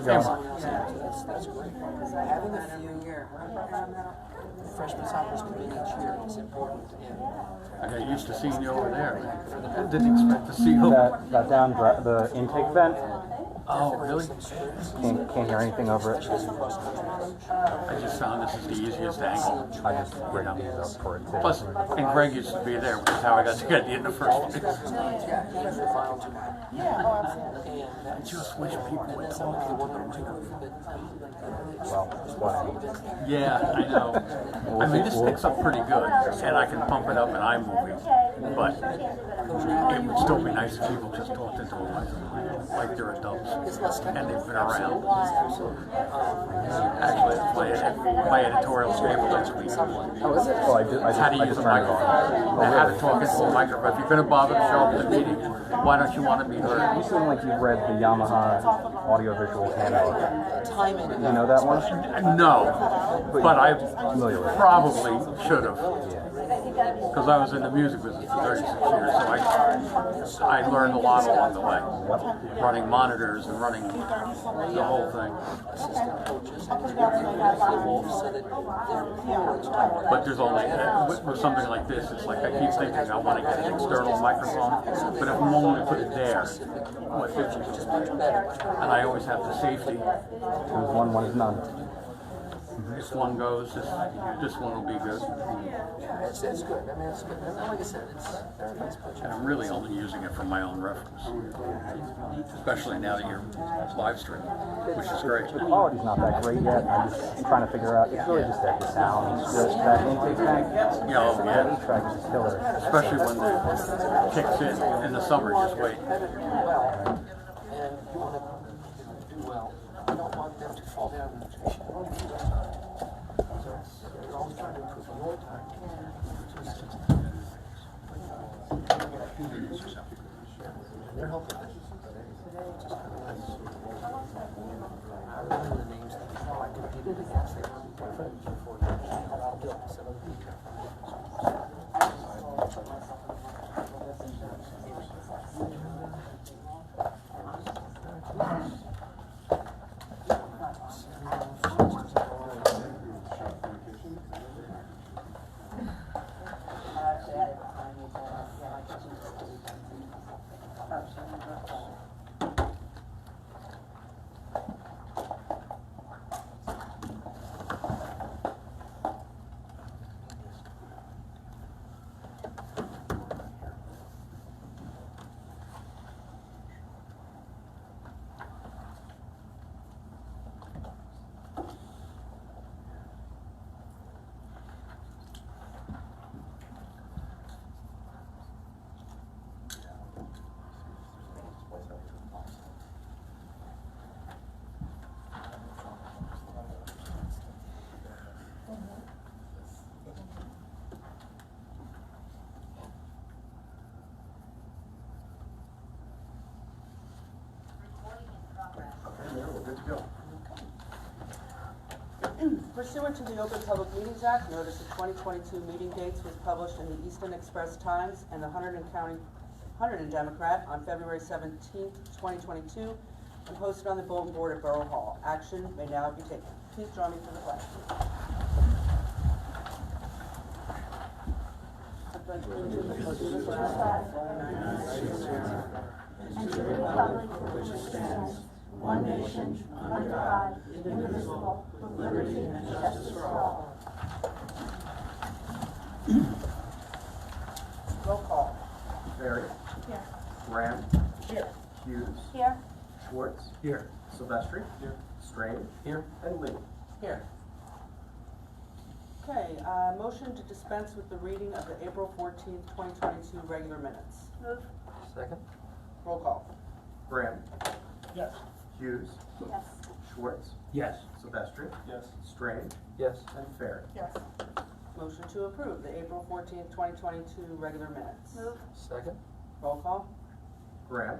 family. That's great. Having a few freshman sophomores come in each year is important. I got used to seeing you over there. I didn't expect to see you. That down the intake vent. Oh, really? Can't hear anything over it. I just found this is the easiest angle. I just ran out these up for it too. Plus, and Greg used to be there, which is how I got to get you in the first place. I just wish people would talk. Well, why? Yeah, I know. I mean, this picks up pretty good, and I can pump it up in iMovie, but it would still be nice if people just talked into a microphone like they're adults and they've been around. Actually, my editorial table this week. Oh, is it? Oh, How to use a microphone. Now, how to talk into a microphone. If you're going to bother to show up at the meeting, why don't you want to be heard? You seem like you've read the Yamaha audiovisual handbook. You know that one? No, but I Familiar with it. probably should have. Because I was in the music business for 36 years, so I learned a lot along the way. Running monitors and running the whole thing. But there's only, with something like this, it's like I keep thinking I want to get an external microphone, but if I'm only to put it there, what difference does it make? And I always have the safety. There's one is none. This one goes, this one will be good. Yeah, it's good. I mean, it's good. And like I said, it's very nice picture. And I'm really only using it for my own reference. Especially now that you're live streaming, which is great. The quality's not that great yet. I'm just trying to figure out. It's really just that the sound, just that intake tank. Yeah, That E track is just killer. especially when it kicks in the summer, just wait. And you want to do well. You don't want them to fall down in the tree. You're always trying to improve your time. They're helping. I remember the names that I competed against. They were my friends before you. Bill, some of them. Pursuant to the Open Public Meetings Act, notice of 2022 meeting dates was published in the Easton Express Times and the Hunterdon Democrat on February 17th, 2022, and posted on the bulletin board at Borough Hall. Action may now be taken. Please join me for the flag. And to the republic for which it stands, one nation, under God, indivisible, with liberty and justice for all. Roll call. Barry. Here. Graham. Here. Hughes. Here. Schwartz. Here. Silvestri. Here. Strain. Here. And Lee. Here. Okay, motion to dispense with the reading of the April 14th, 2022 regular minutes. Move. Second? Roll call. Graham. Yes. Hughes. Yes. Schwartz. Yes. Silvestri. Yes. Strain. Yes. And Fair. Yes. Motion to approve the April 14th, 2022 regular minutes. Move. Second? Roll call. Graham.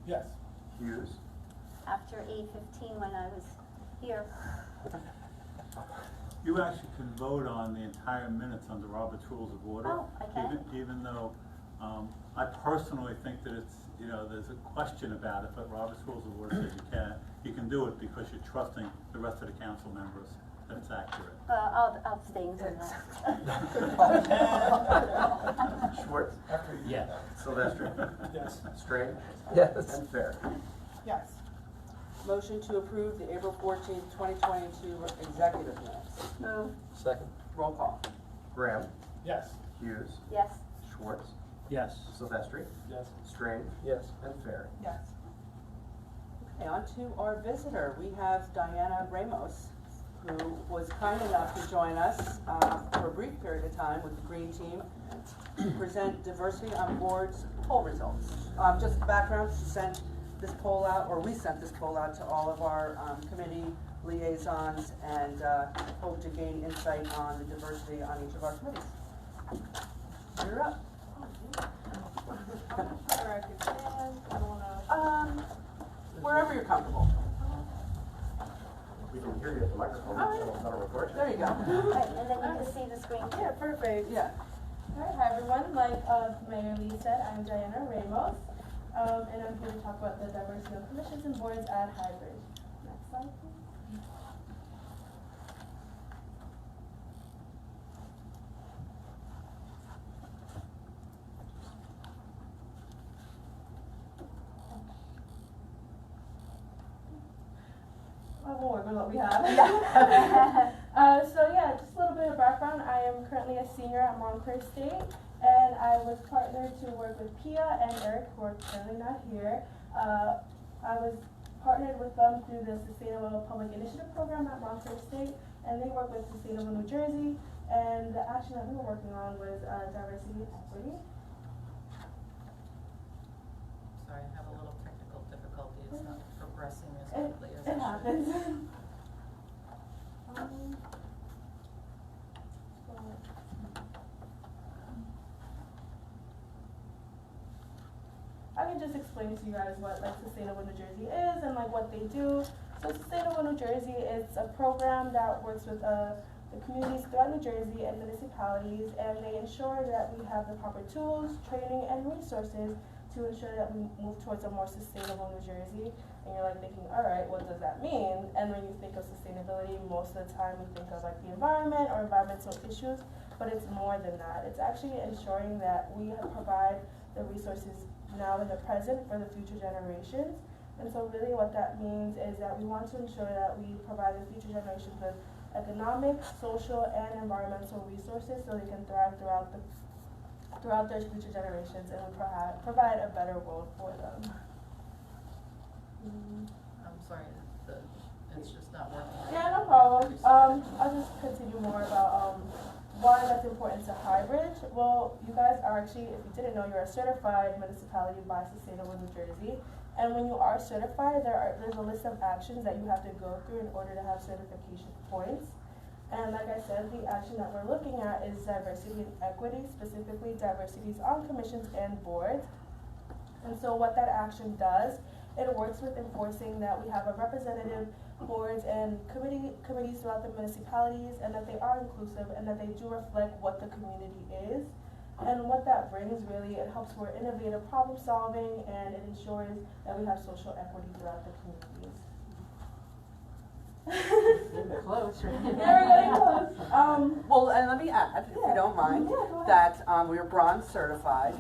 Yes. Hughes. After 8:15 when I was here. You actually can vote on the entire minutes under Robert's Rules of Order. Oh, I can? Even though I personally think that it's, there's a question about it, but Robert's Rules of Order says you can can do it because you're trusting the rest of the council members that it's accurate. I'll abstain from that. Schwartz, Yeah. Sylvester, Yes. Strange, Yes. and Fair. Yes. Motion to approve the April 14th, 2022 executive minutes. Move. Second. Roll call. Graham, Yes. Hughes, Yes. Schwartz, Yes. Silvestri, Yes. Strange, Yes. and Fair. Yes. Okay, on to our visitor. We have Diana Ramos, who was kind enough to join us for a brief period of time with the Green Team to present diversity on boards poll results. Just background, she sent this poll out, or we sent this poll out to all of our committee liaisons and hope to gain insight on the diversity on each of our committees. You're up. Or I could stand, I don't wanna. Wherever you're comfortable. We can hear you at the microphone, so it's not a recording. There you go. Right, and then you can see the screen. Yeah, perfect. Yeah. Alright, hi everyone, like Mayor Lee said, I'm Diana Ramos, and I'm here to talk about the diversity of commissions and boards at Highbridge. Next slide, please. We'll work with what we have. So yeah, just a little bit of background. I am currently a senior at Montclair State, and I was partnered to work with Pia and Eric, who are currently not here. I was partnered with them through the Sustainable Public Initiative Program at Montclair State, and they work with Sustainable New Jersey, and the action that we were working on was diversity and equity. Sorry, I have a little technical difficulty. It's not progressing as It, quickly as it it happens. I can just explain to you guys what like Sustainable New Jersey is and like what they do. So Sustainable New Jersey is a program that works with the communities throughout New Jersey and municipalities, and they ensure that we have the proper tools, training, and resources to ensure that we move towards a more sustainable New Jersey. And you're like thinking, all right, what does that mean? And when you think of sustainability, most of the time we think of like the environment or environmental issues, but it's more than that. It's actually ensuring that we provide the resources now in the present for the future generations. And so really what that means is that we want to ensure that we provide the future generations with economic, social, and environmental resources so they can thrive throughout their future generations, and we provide a better world for them. I'm sorry, it's just not working. Yeah, no problem. I'll just continue more about why that's important to Highbridge. Well, you guys are actually, if you didn't know, you're a certified municipality by Sustainable New Jersey. And when you are certified, there's a list of actions that you have to go through in order to have certification points. And like I said, the action that we're looking at is diversity and equity, specifically diversities on commissions and boards. And so what that action does, it works with enforcing that we have a representative boards and committees throughout the municipalities, and that they are inclusive and that they do reflect what the community is. And what that brings really, it helps for innovative problem solving, and it ensures that we have social equity throughout the communities. Close, right? Yeah, we're getting close. Well, and let me add, if you don't mind, Yeah, go ahead. that we are bronze certified,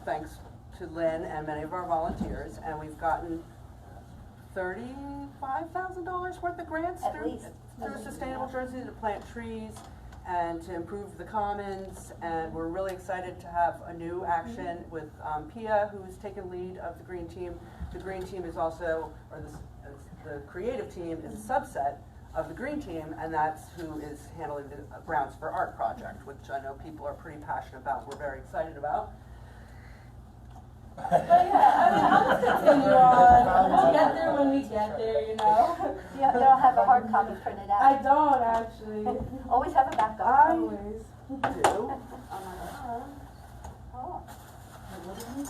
thanks to Lynn and many of our volunteers, and we've gotten $35,000 worth of grants At through least. Sustainable Jersey to plant trees and to improve the commons, and we're really excited to have a new action with Pia, who's taken lead of the Green Team. The Green Team is also, or the creative team is a subset of the Green Team, and that's who is handling the Browns for Art project, which I know people are pretty passionate about. We're very excited about. But yeah, I mean, I'll just continue on. We'll get there when we get there, you know. You don't have a hard copy printed out. I don't actually. Always have a backup. Always. Do Oh. what do you need?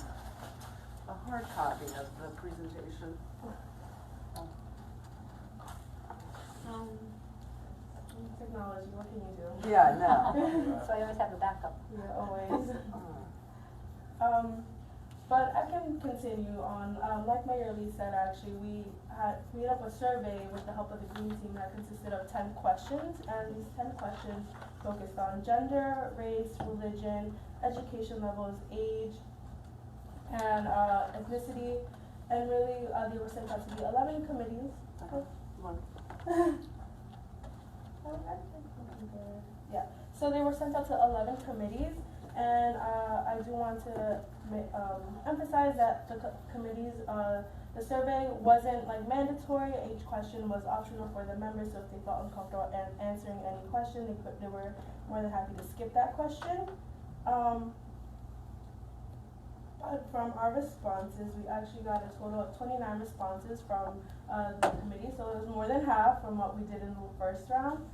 A hard copy of the presentation. Technology, what can you do? Yeah, no. So I always have a backup. Yeah, always. But I can continue on. Like Mayor Lee said, actually, we had made up a survey with the help of the Green Team that consisted of 10 questions, and these 10 questions focused on gender, race, religion, education levels, age, and ethnicity, and really they were sent out to the 11 committees. Yeah, so they were sent out to 11 committees, and I do want to emphasize that the committees, the survey wasn't like mandatory. Each question was optional for the members, so if they felt uncomfortable answering any question, they were more than happy to skip that question. But from our responses, we actually got a total of 29 responses from the committee, so it was more than half from what we did in the first round.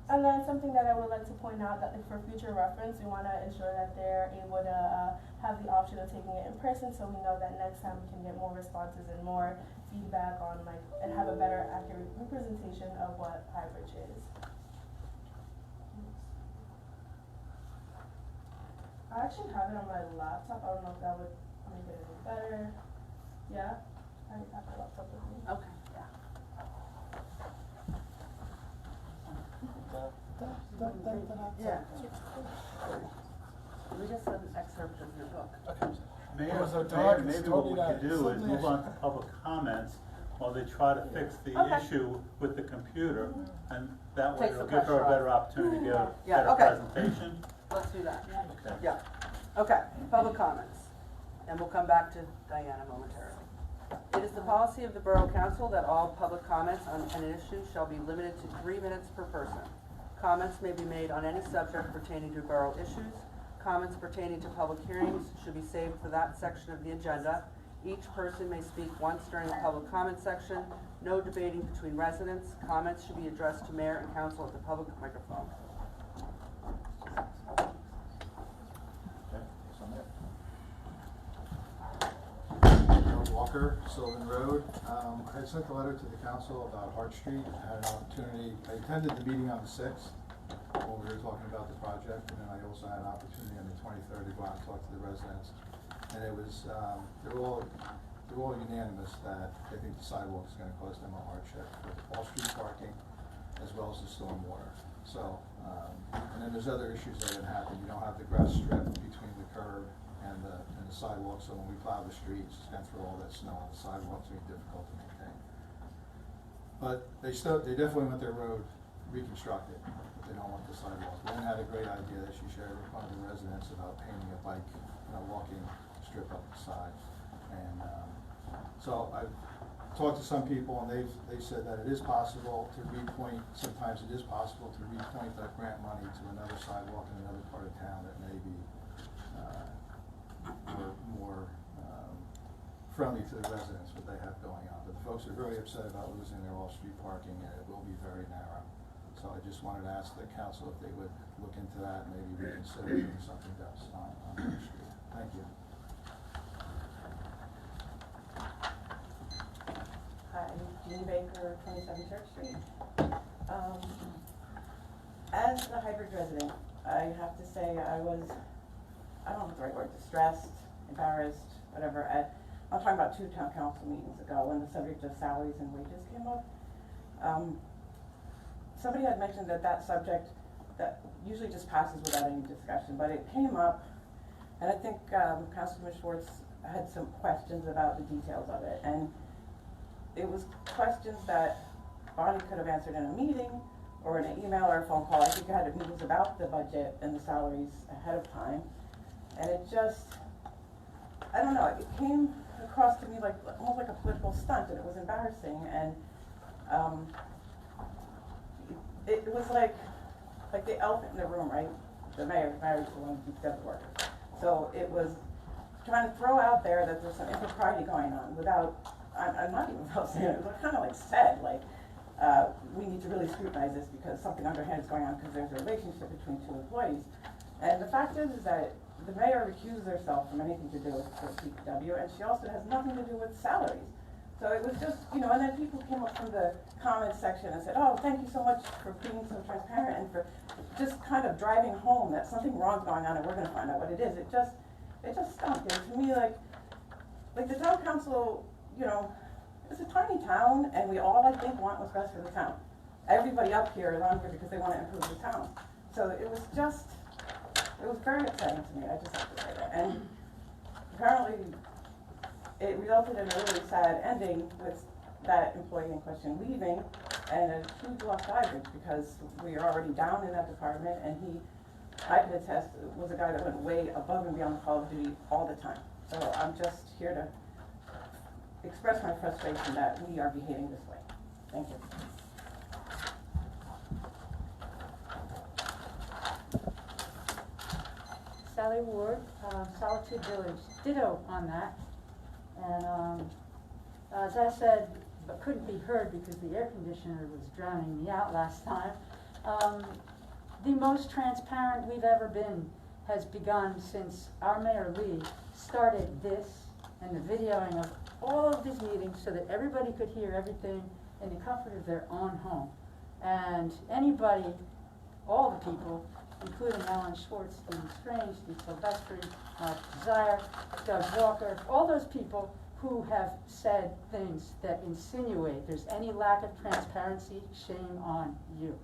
And then something that I would like to point out, that for future reference, we want to ensure that they're able to have the option of taking it in person, so we know that next time we can get more responses and more feedback on and have a better accurate representation of what hybrid is. I actually have it on my laptop. I don't know if that would make it any better. Yeah? I have my laptop with me. Okay. Yeah. We just have an excerpt of your book. Mayor, was a dog, it's maybe what we totally could do not- is move on to public comments while they try to fix the Okay. issue with the computer, and that way Takes it'll the give her pressure a better off. opportunity to give a Yeah, better okay. presentation. Let's do that. Okay. Yeah. Okay, public comments. And we'll come back to Diana momentarily. It is the policy of the Borough Council that all public comments on an issue shall be limited to 3 minutes per person. Comments may be made on any subject pertaining to borough issues. Comments pertaining to public hearings should be saved for that section of the agenda. Each person may speak once during the public comment section. No debating between residents. Comments should be addressed to mayor and council at the public microphone. Walker, Sylvan Road. I had sent a letter to the council about Hart Street. I had an opportunity, I attended the meeting on the 6th when we were talking about the project, and then I also had an opportunity on the 23rd to go out and talk to the residents. And it was, they're all unanimous that they think the sidewalk is going to cause them a hardship with off-street parking as well as the stormwater. So, and then there's other issues that are going to happen. You don't have the grass strip between the curb and the sidewalk, so when we plow the streets, it's going to throw all that snow on the sidewalk, it's going to be difficult to maintain. But they definitely want their road reconstructed, but they don't want the sidewalk. Lynn had a great idea that she shared with one of the residents about painting a bike, walking strip up the side. And so I've talked to some people, and they've said that it is possible to repoint, sometimes it is possible to repoint that grant money to another sidewalk in another part of town that may be more friendly to the residents, what they have going on. But the folks are very upset about losing their off-street parking, and it will be very narrow. So I just wanted to ask the council if they would look into that and maybe reconsider doing something else on the street. Thank you. Hi, Jean Baker, 27 Church Street. As a hybrid resident, I have to say I was, I don't know the right word, distressed, embarrassed, whatever. I'm talking about 2 town council meetings ago when the subject of salaries and wages came up. Somebody had mentioned that subject that usually just passes without any discussion, but it came up, and I think Councilman Schwartz had some questions about the details of it, and it was questions that Bonnie could have answered in a meeting or in an email or a phone call. I think I had meetings about the budget and the salaries ahead of time, and it just, I don't know, it came across to me like almost like a political stunt, and it was embarrassing, and it was like the elephant in the room, right? The mayor's the one who does the work. So it was trying to throw out there that there's some impropriety going on without, I'm not even without saying it, it was kind of like said, like, we need to really scrutinize this because something underhand is going on because there's a relationship between 2 employees. And the fact is that the mayor recuses herself from anything to do with DPW, and she also has nothing to do with salaries. So it was just, you know, and then people came up from the comments section and said, oh, thank you so much for being so transparent and for just kind of driving home that something wrong's going on and we're gonna find out what it is. It just stunk. And to me, like the town council, you know, it's a tiny town and we all, I think, want what's best for the town. Everybody up here is on here because they want to improve the town. So it was very upsetting to me, I just have to say that. And apparently it resulted in a really sad ending with that employee in question leaving and a huge lost average because we are already down in that department and he, I can attest, was a guy that went way above and beyond the call of duty all the time. So I'm just here to express my frustration that we are behaving this way. Thank you. Sally Ward, Solitude Village, ditto on that. And as I said, but couldn't be heard because the air conditioner was drowning me out last time, the most transparent we've ever been has begun since our Mayor Lee started this and the videoing of all of these meetings so that everybody could hear everything in the comfort of their own home. And anybody, all the people, including Alan Schwartz, Stephen Strange, Steve Silvestri, Mark Desire, Doug Walker, all those people who have said things that insinuate there's any lack of transparency, shame on you.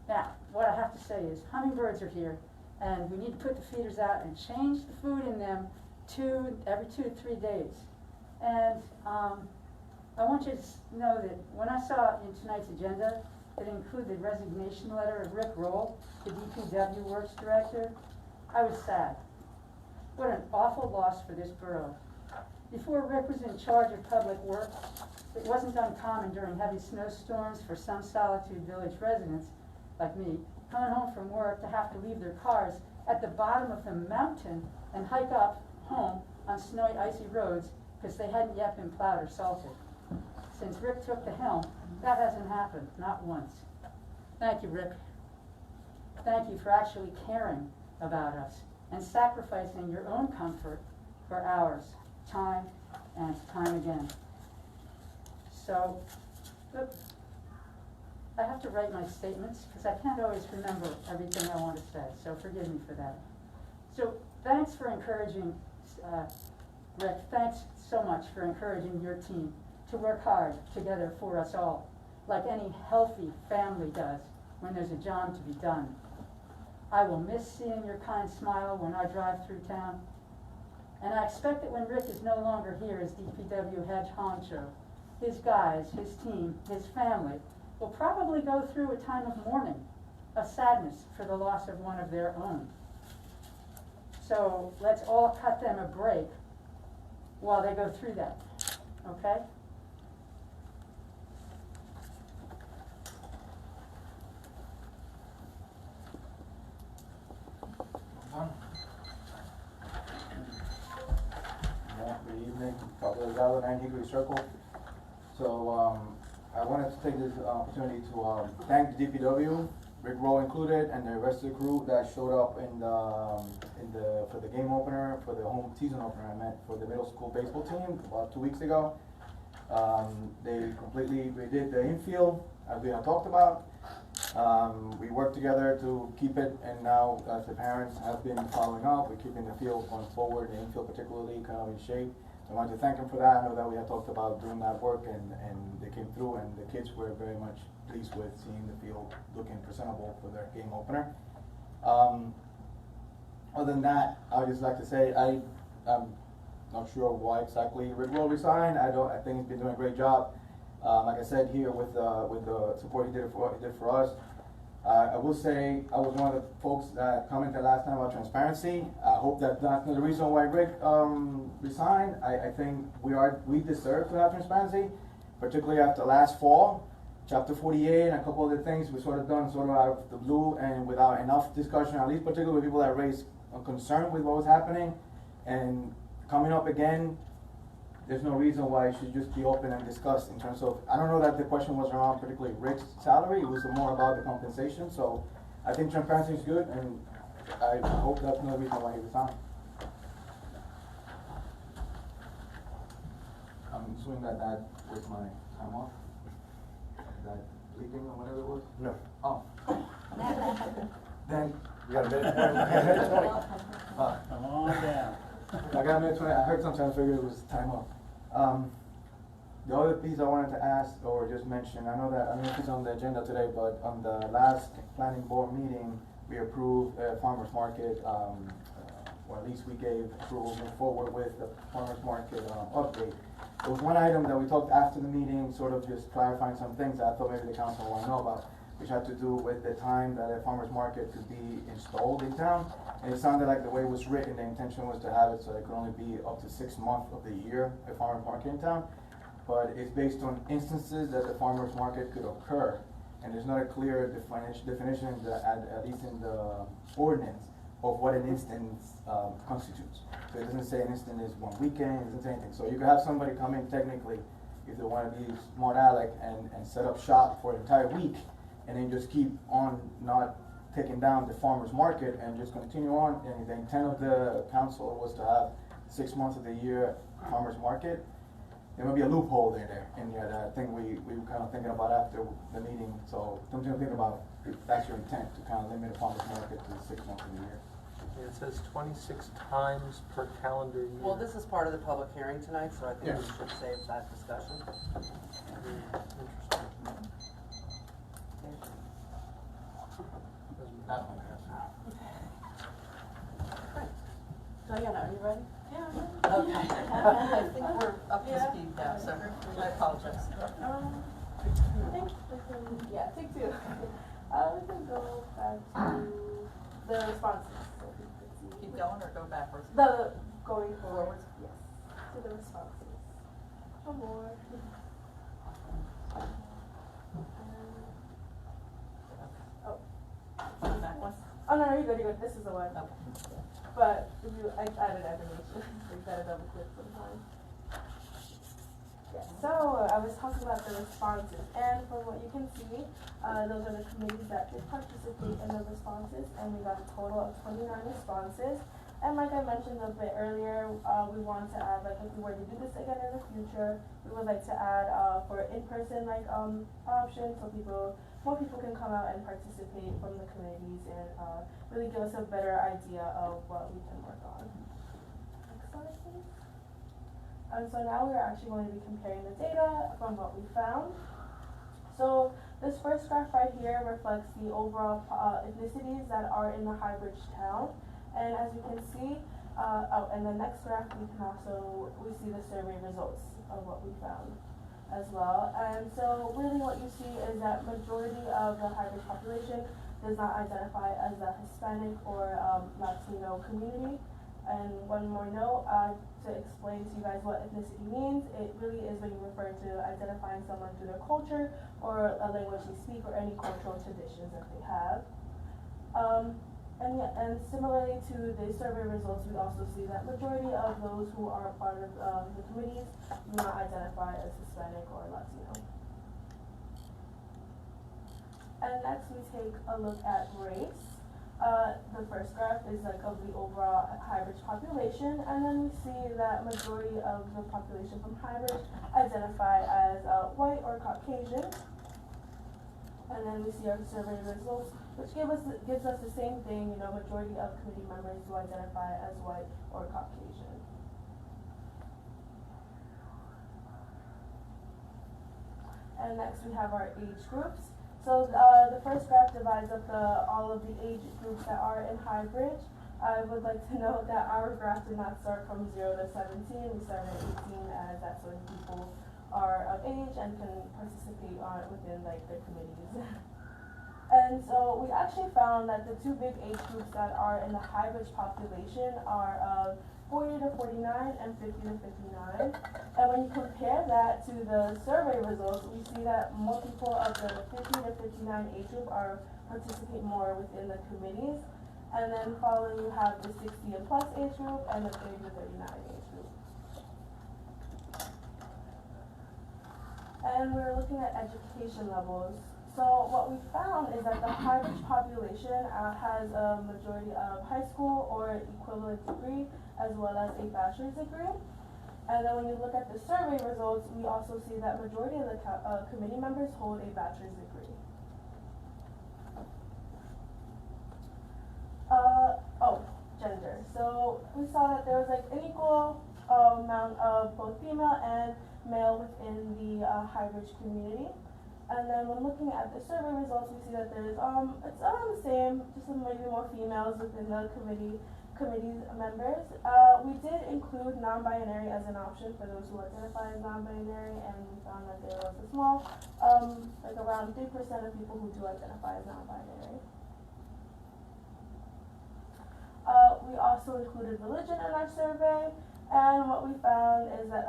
Now, what I have to say is hummingbirds are here, and we need to put the feeders out and change the food in them every 2 to 3 days. And I want you to know that when I saw in tonight's agenda that included the resignation letter of Rick Roll, the DPW Works Director, I was sad. What an awful loss for this borough. Before Rick was in charge of public works, it wasn't uncommon during heavy snowstorms for some Solitude Village residents, like me, coming home from work to have to leave their cars at the bottom of the mountain and hike up home on snowy, icy roads because they hadn't yet been plowed or salted. Since Rick took the helm, that hasn't happened, not once. Thank you, Rick. Thank you for actually caring about us and sacrificing your own comfort for ours, time and time again. So, look, I have to write my statements because I can't always remember everything I want to say, so forgive me for that. So, thanks for encouraging, Rick, thanks so much for encouraging your team to work hard together for us all, like any healthy family does when there's a job to be done. I will miss seeing your kind smile when I drive through town, and I expect that when Rick is no longer here as DPW head honcho, his guys, his team, his family will probably go through a time of mourning, of sadness for the loss of one of their own. So let's all cut them a break while they go through that, okay? Good evening, Father Delgado, 9 Hickory Circle. So I wanted to take this opportunity to thank the DPW, Rick Rowe included, and the rest of the crew that showed up for the game opener, for the home season opener, I meant, for the middle school baseball team about 2 weeks ago. They completely redid the infield, as we have talked about. We worked together to keep it, and now as the parents have been following up, we're keeping the field going forward, the infield particularly kind of in shape. So I wanted to thank them for that. I know that we had talked about doing that work, and they came through, and the kids were very much pleased with seeing the field looking presentable for their game opener. Other than that, I would just like to say I'm not sure why exactly Rick will resign. I think he's been doing a great job. Like I said here with the support he did for us. I will say I was one of the folks that commented last time about transparency. I hope that's not the reason why Rick resigned. I think we deserve to have transparency, particularly after last fall. Chapter 48 and a couple other things we sort of done sort of out of the blue and without enough discussion, at least particularly with people that raised a concern with what was happening. And coming up again, there's no reason why it should just be open and discussed in terms of, I don't know that the question was around particularly Rick's salary, it was more about the compensation. So I think transparency is good, and I hope that's no reason why he resigned. can swing that with my time off. That bleeping or whatever it was? No. Oh. Then, You got a minute? You got a minute 20. Come on down. I got a minute 20. I heard sometimes figured it was time off. The other piece I wanted to ask or just mention, I know if it's on the agenda today, but on the last planning board meeting, we approved a farmer's market, or at least we gave approval to move forward with the farmer's market update. There was one item that we talked after the meeting, sort of just clarifying some things that I thought maybe the council want to know about, which had to do with the time that a farmer's market could be installed in town. And it sounded like the way it was written, the intention was to have it so it could only be up to 6 months of the year, a farmer's market in town. But it's based on instances that the farmer's market could occur. And there's not a clear definition at least in the ordinance, of what an instance constitutes. So it doesn't say an instance is one weekend, it doesn't say anything. So you could have somebody come in technically, if they want to be smart aleck, and set up shop for an entire week, and then just keep on not taking down the farmer's market and just continue on. And the intent of the council was to have 6 months of the year farmer's market. There might be a loophole there, and I think we were kind of thinking about after the meeting. So something to think about if that's your intent, to kind of limit the farmer's market to 6 months of the year. It says 26 times per calendar year. Well, this is part of the public hearing tonight, so I think Yeah. we should save that discussion. Interesting. That one has. Diana, are you ready? Yeah. Okay. I think we're up to speed now, so I apologize. Yeah, take two. We can go back to the responses. So we could see. Keep going or go backwards? The going forward. Forwards? Yes. To the responses. One more. Oh. Back one? Oh no, you're good, you're good. This is the one. Okay. But if I added information, so you gotta double click sometimes. Yeah, so I was talking about the responses, and from what you can see, those are the committees that did participate in the responses, and we got a total of 29 responses. And like I mentioned a bit earlier, we want to add, like, if we were to do this again in the future, we would like to add for in-person options, so more people can come out and participate from the committees and really give us a better idea of what we can work on. Next slide, please. And so now we're actually going to be comparing the data from what we found. So this first graph right here reflects the overall ethnicities that are in the Highbridge town. And as you can see, and the next graph we see the survey results of what we found as well. And so really what you see is that majority of the Highbridge population does not identify as a Hispanic or Latino community. And one more note, to explain to you guys what ethnicity means, it really is when you refer to identifying someone through their culture or a language they speak or any cultural traditions that they have. And similarly to the survey results, we also see that majority of those who are part of the committees do not identify as Hispanic or Latino. And next we take a look at race. The first graph is of the overall Highbridge population, and then we see that majority of the population from Highbridge identify as white or Caucasian. And then we see our survey results, which gives us the same thing, majority of committee members do identify as white or Caucasian. And next we have our age groups. So the first graph divides up all of the age groups that are in Highbridge. I would like to note that our graph did not start from 0 to 17. We started at 18, as that's when people are of age and can participate within their committees. And so we actually found that the two big age groups that are in the Highbridge population are 40 to 49 and 50 to 59. And when you compare that to the survey results, we see that more people of the 50 to 59 age group participate more within the committees. And then following, you have the 60 and plus age group and the 30 to 39 age group. And we're looking at education levels. So what we found is that the Highbridge population has a majority of high school or equivalent degree, as well as a bachelor's degree. And then when you look at the survey results, we also see that majority of the committee members hold a bachelor's degree. Gender. So we saw that there was like an equal amount of both female and male within the high-bridge community. And then when looking at the survey results, we see that there's it's around the same, just maybe more females within the committee members. We did include non-binary as an option for those who identify as non-binary, and we found that there was a small, like around 3% of people who do identify as non-binary. We also included religion in our survey, and what we found is that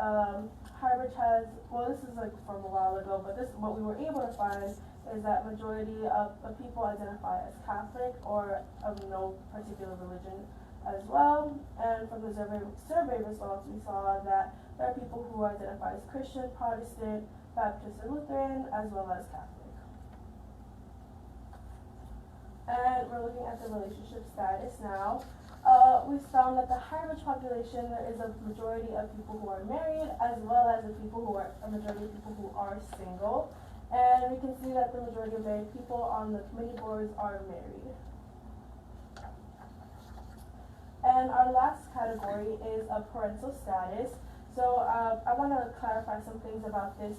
High-Bridge has, well, this is like from a while ago, but what we were able to find is that majority of people identify as Catholic or of no particular religion as well. And from the survey results, we saw that there are people who identify as Christian, Protestant, Baptist, and Lutheran, as well as Catholic. And we're looking at the relationship status now. We found that the high-rich population, there is a majority of people who are married, as well as a majority of people who are single. And we can see that the majority of married people on the committee boards are married. And our last category is a parental status. So I want to clarify some things about this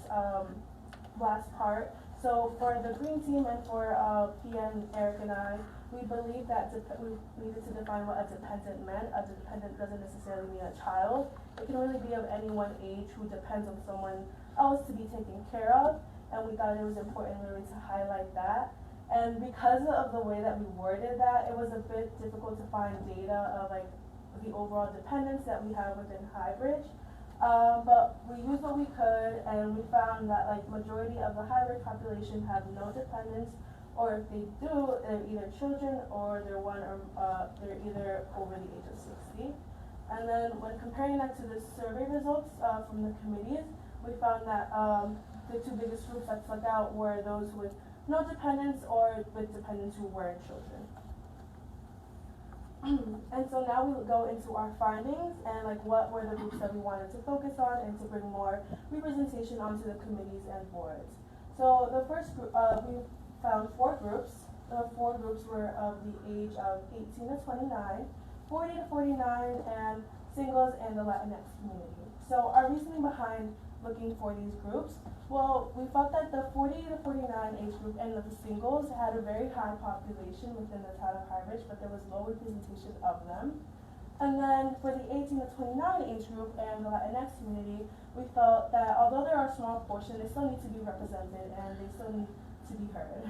last part. So for the green team and for PM, Eric, and I, we believe that we needed to define what a dependent meant. A dependent doesn't necessarily mean a child. It can really be of any one age who depends on someone else to be taken care of. And we thought it was important really to highlight that. And because of the way that we worded that, it was a bit difficult to find data of like the overall dependence that we have within High-Bridge. But we used what we could, and we found that like majority of the High-Bridge population have no dependents, or if they do, they're either children or they're they're either over the age of 60. And then when comparing that to the survey results from the committees, we found that the two biggest groups that stuck out were those with no dependents or with dependents who weren't children. And so now we will go into our findings and like what were the groups that we wanted to focus on and to bring more representation onto the committees and boards. So the first group, we found 4 groups. The 4 groups were of the age of 18 to 29, 40 to 49, and singles and the Latinx community. So our reasoning behind looking for these groups, well, we felt that the 40 to 49 age group and the singles had a very high population within the town of High-Bridge, but there was low representation of them. And then for the 18 to 29 age group and the Latinx community, we felt that although there are a small portion, they still need to be represented and they still need to be heard.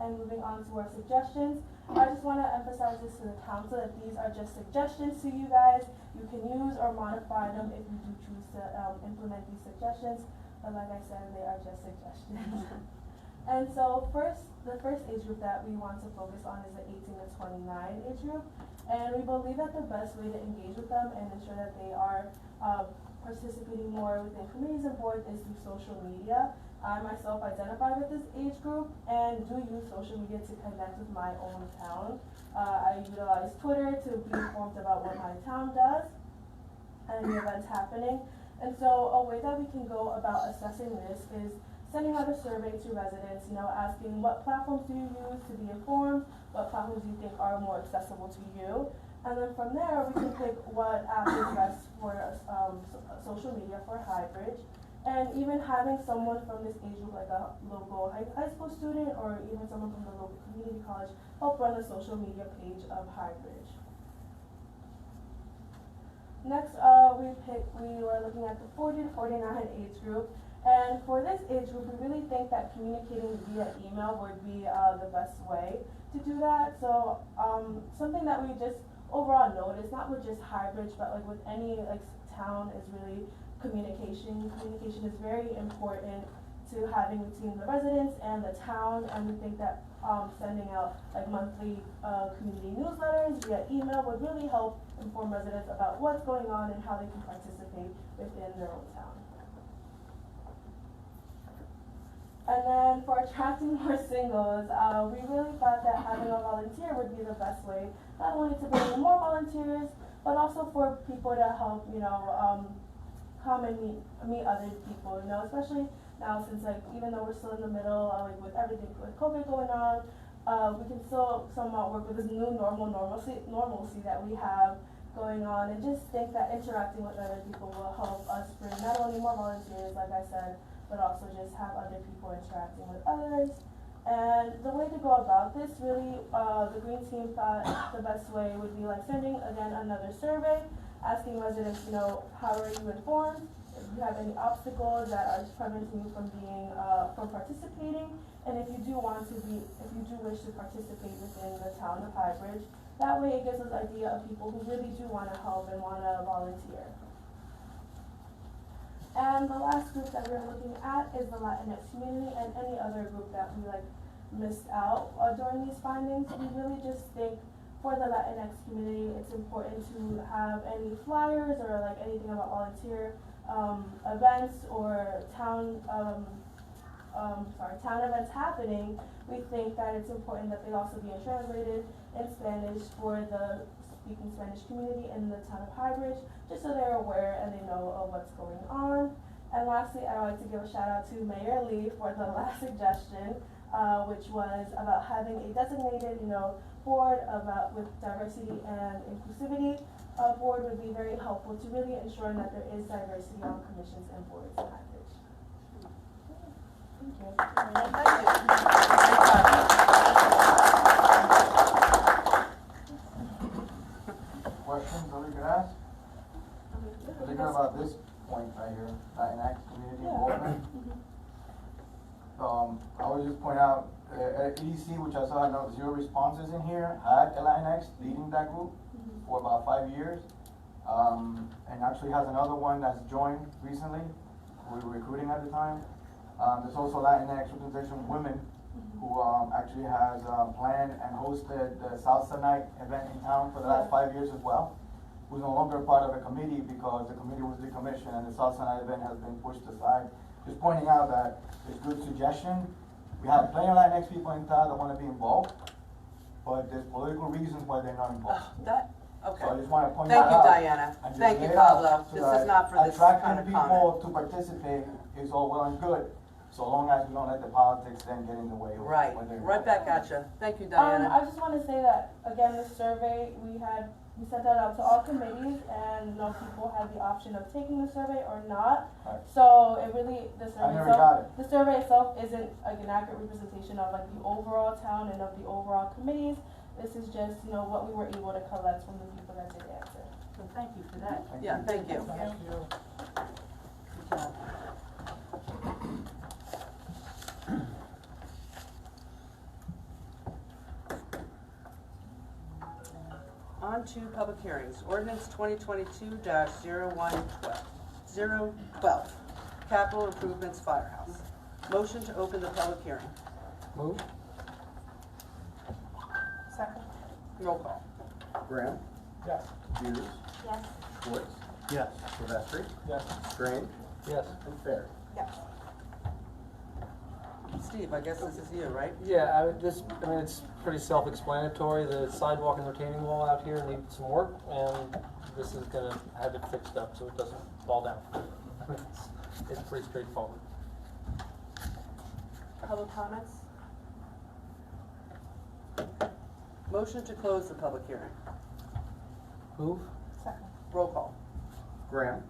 And moving on to our suggestions, I just want to emphasize this to the council that these are just suggestions to you guys. You can use or modify them if you do choose to implement these suggestions. But like I said, they are just suggestions. And so the first age group that we want to focus on is the 18 to 29 age group. And we believe that the best way to engage with them and ensure that they are participating more within committees and boards is through social media. I myself identify with this age group and do use social media to connect with my own town. I utilize Twitter to be informed about what my town does and the events happening. And so a way that we can go about assessing this is sending out a survey to residents, asking what platforms do you use to be informed, what platforms do you think are more accessible to you. And then from there, we can pick what app is best for social media for High-Bridge. And even having someone from this age group, like a local high school student or even someone from the local community college, help run the social media page of High-Bridge. Next, we were looking at the 40 to 49 age group. And for this age group, we really think that communicating via email would be the best way to do that. So something that we just overall noticed, not with just High-Bridge, but like with any town, is really communication. Communication is very important to having between the residents and the town, and we think that sending out like monthly community newsletters via email would really help inform residents about what's going on and how they can participate within their own town. And then for attracting more singles, we really thought that having a volunteer would be the best way, not only to bring in more volunteers, but also for people to help, come and meet other people, especially now since like even though we're still in the middle, like with everything with COVID going on, we can still somewhat work with this new normalcy that we have going on, and just think that interacting with other people will help us bring not only more volunteers, like I said, but also just have other people interacting with others. And the way to go about this, really, the Green Team thought the best way would be like sending, again, another survey, asking residents, how are you informed? If you have any obstacles that are preventing you from from participating, and if you do wish to participate within the town of Highbridge, that way it gives us an idea of people who really do want to help and want to volunteer. And the last group that we're looking at is the Latinx community and any other group that we missed out during these findings. We really just think for the Latinx community, it's important to have any flyers or anything about volunteer events or town events happening. We think that it's important that they also be translated in Spanish for the speaking Spanish community in the town of Highbridge, just so they're aware and they know of what's going on. And lastly, I'd like to give a shout out to Mayor Lee for the last suggestion, which was about having a designated, board with diversity and inclusivity. A board would be very helpful to really ensure that there is diversity on commissions and boards in Highbridge. Thank you. Questions that we could ask? Thinking about this point right here, Latinx community involvement. I would just point out, at EDC, which I saw had 0 responses in here, had a Latinx leading that group for about 5 years. And actually has another one that's joined recently. We were recruiting at the time. There's also Latinx representation women who actually has planned and hosted the Salsa Night event in town for the last 5 years as well. Who's no longer part of a committee because the committee was decommissioned and the Salsa Night event has been pushed aside. Just pointing out that it's a good suggestion. We have plenty of Latinx people in town that want to be involved, but there's political reasons why they're not involved. Okay. So I just want to point Thank that you, out. Diana. Thank you, Pablo. This is not for this kind of attracting comment. people to participate is all well and good, so long as we don't let the politics then get in the way of Right. when they're Right back at you. Thank you, Diana. I just want to say that again, the survey we sent that out to all committees, and people had the option of taking the survey or not. Right. So it really the survey itself isn't an accurate representation of the overall town and of the overall committees. This is just what we were able to collect from the people that did answer. So thank you for that. Yeah, thank you. Good job. On to public hearings. Ordinance 2022-012. Capital Improvements Firehouse. Motion to open the public hearing. Move. Second. Roll call. Graham, Yes. Hughes, Yes. Schwartz, Yes. Silvestri, Yes. Strange, Yes. and Fair. Yes. Steve, I guess this is you, right? Yeah, it's pretty self-explanatory. The sidewalk and retaining wall out here needs some work, and this is gonna have it fixed up so it doesn't fall down. It's pretty straightforward. Public comments? Motion to close the public hearing. Move. Second. Roll call. Graham,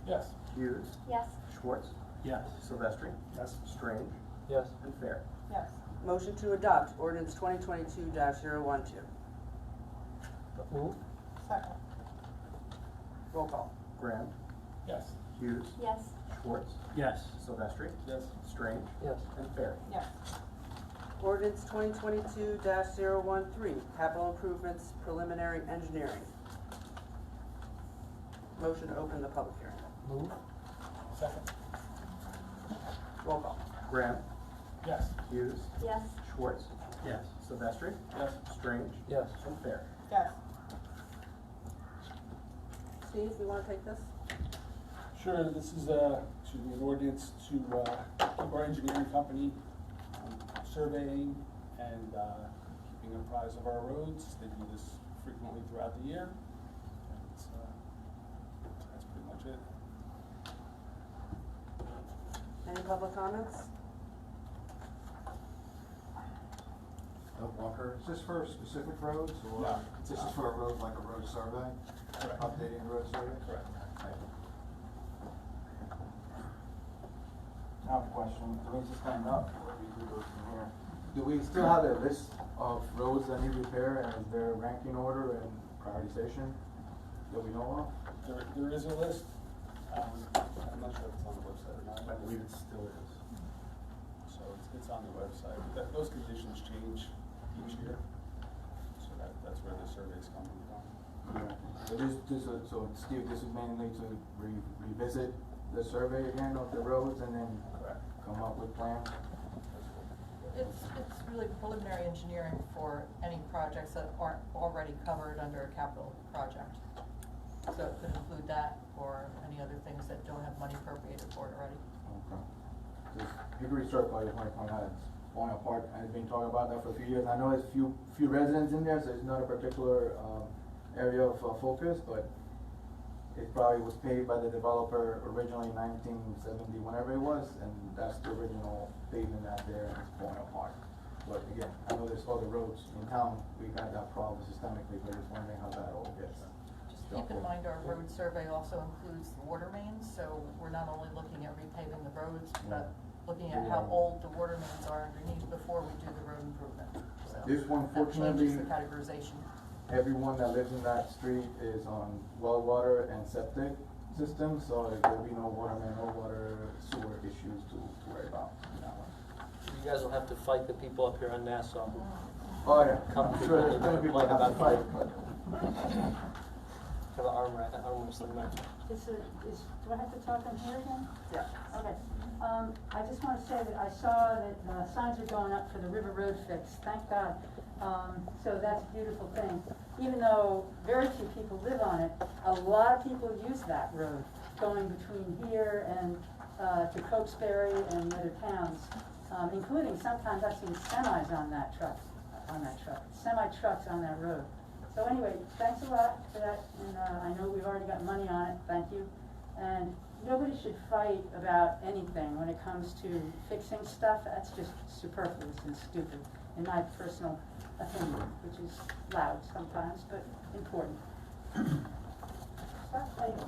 Yes. Hughes, Yes. Schwartz, Yes. Silvestri, Yes. Strange, Yes. and Fair. Yes. Motion to adopt ordinance 2022-012. Move. Second. Roll call. Graham, Yes. Hughes, Yes. Schwartz, Yes. Silvestri, Yes. Strange, Yes. and Fair. Yes. Ordinance 2022-013, capital improvements, preliminary engineering. Motion to open the public hearing. Move. Second. Roll call. Graham, Yes. Hughes, Yes. Schwartz, Yes. Silvestri, Yes. Strange, Yes. and Fair. Yes. Steve, you want to take this? Sure, this is an ordinance to keep our engineering company surveying and keeping apprised of our roads. They do this frequently throughout the year. It's Any public comments? Walker, is this for specific roads or? No. This is for a road, like a road survey? Correct. Updating the road survey? Correct. I have a question. The reason stand up, what we do goes from here. Do we still have a list of roads that need repair, and is there a ranking order and prioritization that we know of? There is a list. I'm not sure if it's on the website or not. I believe it still is. So it's on the website. Those conditions change each year. So that's where the survey's coming from. Yeah. So Steve, this is mainly to revisit the survey again of the roads and then come up with plans? It's really preliminary engineering for any projects that aren't already covered under a capital project. So it could include that or any other things that don't have money appropriated for it already. Okay. This Hickory Circle, I just want to point out, it's falling apart, and I've been talking about that for a few years. I know there's few residents in there, so it's not a particular area of focus, but it probably was paid by the developer originally in 1970, whenever it was, and that's the original pavement out there, and it's falling apart. But again, I know there's other roads in town, we got that problem systemically, but just wondering how that all gets. Just keep in mind our road survey also includes the water mains, so we're not only looking at repaving the roads, but looking at how old the water mains are underneath before we do the road improvement. So This one, that fortunately, changes the categorization. everyone that lives in that street is on well water and septic systems, so there will be no water main, no water sewer issues to worry about in that one. You guys will have to fight the people up here on Nassau. Oh yeah, Come I'm sure there's gonna be like about fight, but. Have an arm wrestling match. Do I have to talk on here again? Yeah. Okay. I just want to say that I saw that signs are going up for the River Road fix, thank God. So that's a beautiful thing. Even though very few people live on it, a lot of people use that road going between here and to Cokesbury and other towns, including sometimes I've seen semis on that truck, semi-trucks on that road. So anyway, thanks a lot for that, and I know we've already got money on it, thank you. And nobody should fight about anything when it comes to fixing stuff. That's just superfluous and stupid, in my personal opinion, which is loud sometimes, but important. Stop fighting.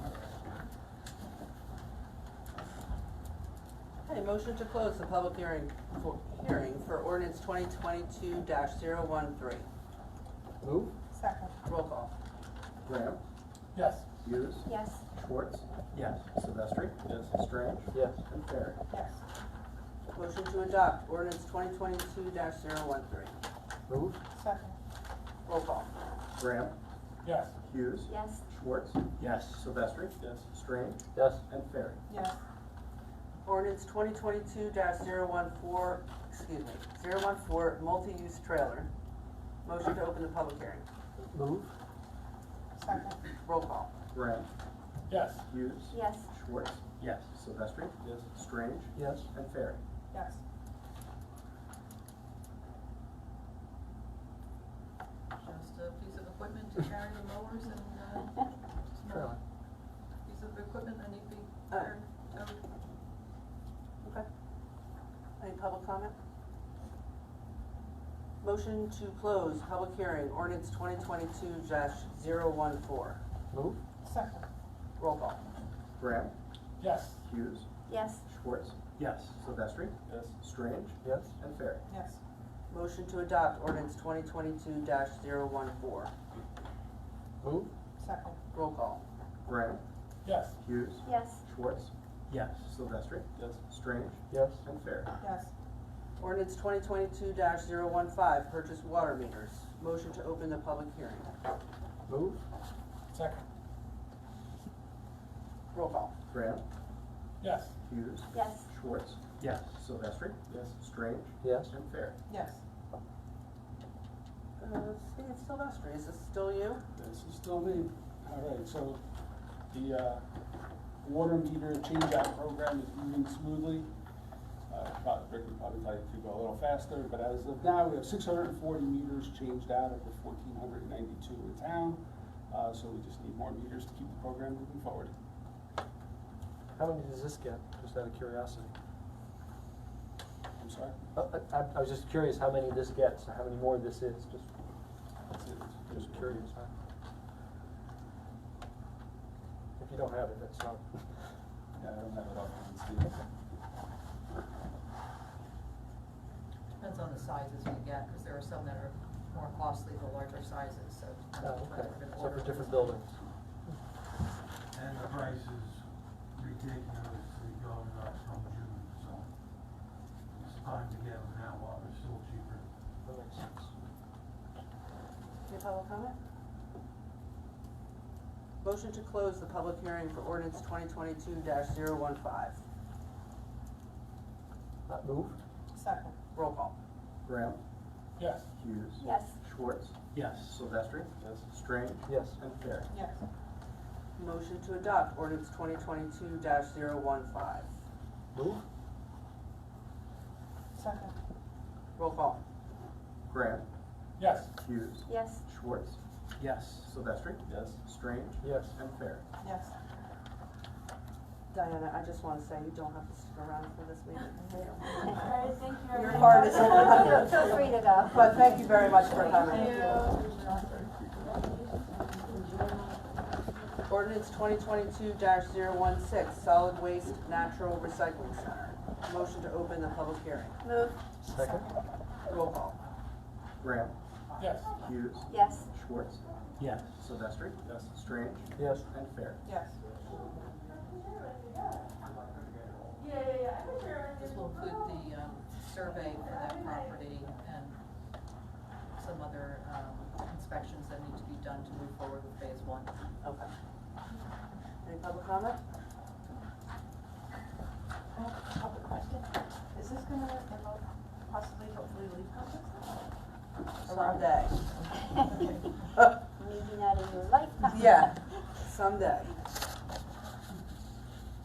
Okay, motion to close the public hearing for ordinance 2022-013. Move? Second. Roll call. Graham, Yes. Hughes, Yes. Schwartz, Yes. Silvestri, Yes. Strange, Yes. and Ferry. Yes. Motion to adopt ordinance 2022-013. Move? Second. Roll call. Graham, Yes. Hughes, Yes. Schwartz, Yes. Silvestri, Yes. Strange, Yes. and Ferry. Yes. Ordinance 2022-014, 014, multi-use trailer. Motion to open the public hearing. Move? Second. Roll call. Graham, Yes. Hughes, Yes. Schwartz, Yes. Silvestri, Yes. Strange, Yes. and Ferry. Yes. Just a piece of equipment to carry the mowers and, Trailer. piece of equipment that need to be carried, towed. Okay. Any public comment? Motion to close public hearing, ordinance 2022-014. Move? Second. Roll call. Graham, Yes. Hughes, Yes. Schwartz, Yes. Silvestri, Yes. Strange, Yes. and Ferry. Yes. Motion to adopt ordinance 2022-014. Move? Second. Roll call. Graham, Yes. Hughes, Yes. Schwartz, Yes. Silvestri, Yes. Strange, Yes. and Ferry. Yes. Ordinance 2022-015, purchase water meters. Motion to open the public hearing. Move? Second. Roll call. Graham, Yes. Hughes, Yes. Schwartz, Yes. Silvestri, Yes. Strange, Yes. and Ferry. Yes. Steve Silvestri, is this still you? This is still me. All right, so the water meter change-out program is moving smoothly. Rick would probably tell you to go a little faster, but as of now, we have 640 meters changed out of the 1,492 in town. So we just need more meters to keep the program moving forward. How many does this get, just out of curiosity? sorry? I was just curious how many this gets, or how many more this is, That's it. just curious, huh? If you don't have it, that's not. Yeah, I don't have it up on Steve. Depends on the sizes we get, because there are some that are more costly, the larger sizes, so. Oh, okay, we're gonna so order for different those. buildings. And the price is ridiculously going up from June, so it's time to get them now while they're still cheaper. That makes sense. Any public comment? Motion to close the public hearing for ordinance 2022-015. Moved? Second. Roll call. Graham, Yes. Hughes. Yes. Schwartz, Yes. Silvestri. Yes. Strange. Yes. And Fair. Yes. Motion to adopt ordinance 2022-015. Moved? Second. Roll call. Graham, Yes. Hughes. Yes. Schwartz, Yes. Silvestri. Yes. Strange. Yes. And Fair. Yes. Diana, I just want to say you don't have to stick around for this meeting. Alright, thank you. Your part is Feel free to go. But thank you very much for coming. Ordinance 2022-016, Solid Waste Natural Recycling Center. Motion to open the public hearing. Move. Second? Roll call. Graham, Yes. Hughes. Yes. Schwartz, Yes. Silvestri. Yes. Strange. Yes. And Fair. Yes. This will include the, survey for that property and some other, inspections that need to be done to move forward with phase one. Okay. Any public comment? Public question, is this gonna involve possibly, hopefully, leaf complex? Someday. Maybe not in your lifetime. Yeah, someday.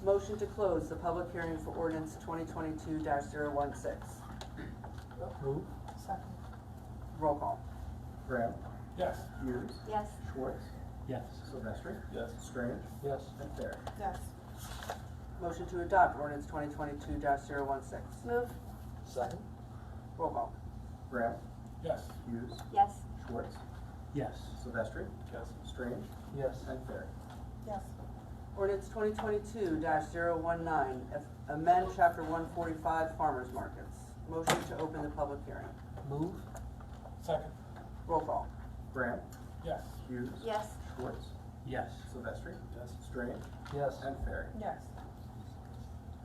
Motion to close the public hearing for ordinance 2022-016. Moved? Second. Roll call. Graham, Yes. Hughes. Yes. Schwartz, Yes. Silvestri. Yes. Strange. Yes. And Fair. Yes. Motion to adopt ordinance 2022-016. Move. Second? Roll call. Graham, Yes. Hughes. Yes. Schwartz, Yes. Silvestri. Yes. Strange. Yes. And Fair. Yes. Ordinance 2022-019, amend chapter 145 farmers markets. Motion to open the public hearing. Moved? Second. Roll call. Graham, Yes. Hughes. Yes. Schwartz, Yes. Silvestri. Yes. Strange. Yes. And Fair. Yes.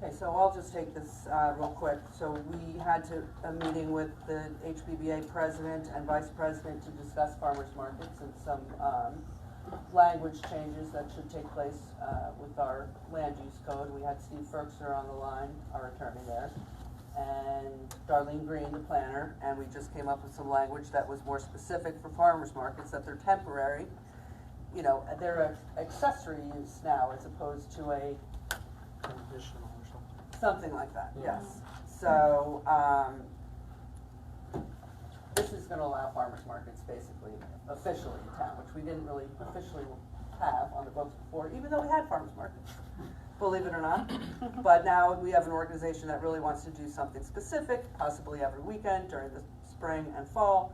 Okay, so I'll just take this real quick. So we had a meeting with the HPBA president and vice president to discuss farmers markets and some language changes that should take place with our land use code. We had Steve Ferkser on the line, our attorney there, and Darlene Green, the planner, and we just came up with some language that was more specific for farmers markets, that they're temporary. You know, they're an accessory use now as opposed to a Conditional or something. something like that, Yeah. yes. So, this is gonna allow farmers markets basically officially in town, which we didn't really officially have on the books before, even though we had farmers markets, believe it or not. But now we have an organization that really wants to do something specific, possibly every weekend during the spring and fall.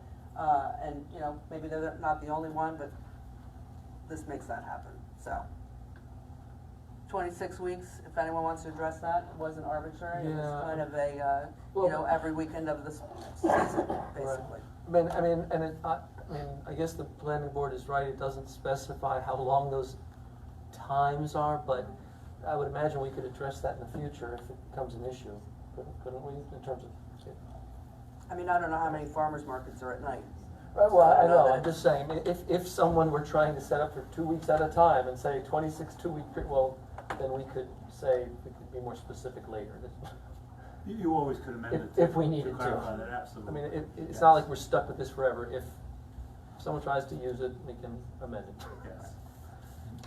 And, you know, maybe they're not the only one, but this makes that happen, so. 26 weeks, if anyone wants to address that, it wasn't arbitrary, it was Yeah. kind of a, you Well- know, every weekend of the season, basically. I guess the planning board is right, it doesn't specify how long those times are, but I would imagine we could address that in the future if it becomes an issue, couldn't we, in terms of? I mean, I don't know how many farmers markets are at night. Right, well, I know, that I'm just saying, if someone were trying to set up for 2 weeks at a time and say 26 2-week period, well, then we could say, we could be more specific later. You always could amend it. If we needed to. clarify that, I absolutely. mean, it's not like we're stuck with this forever. If someone tries to use it, we can amend it. Yes.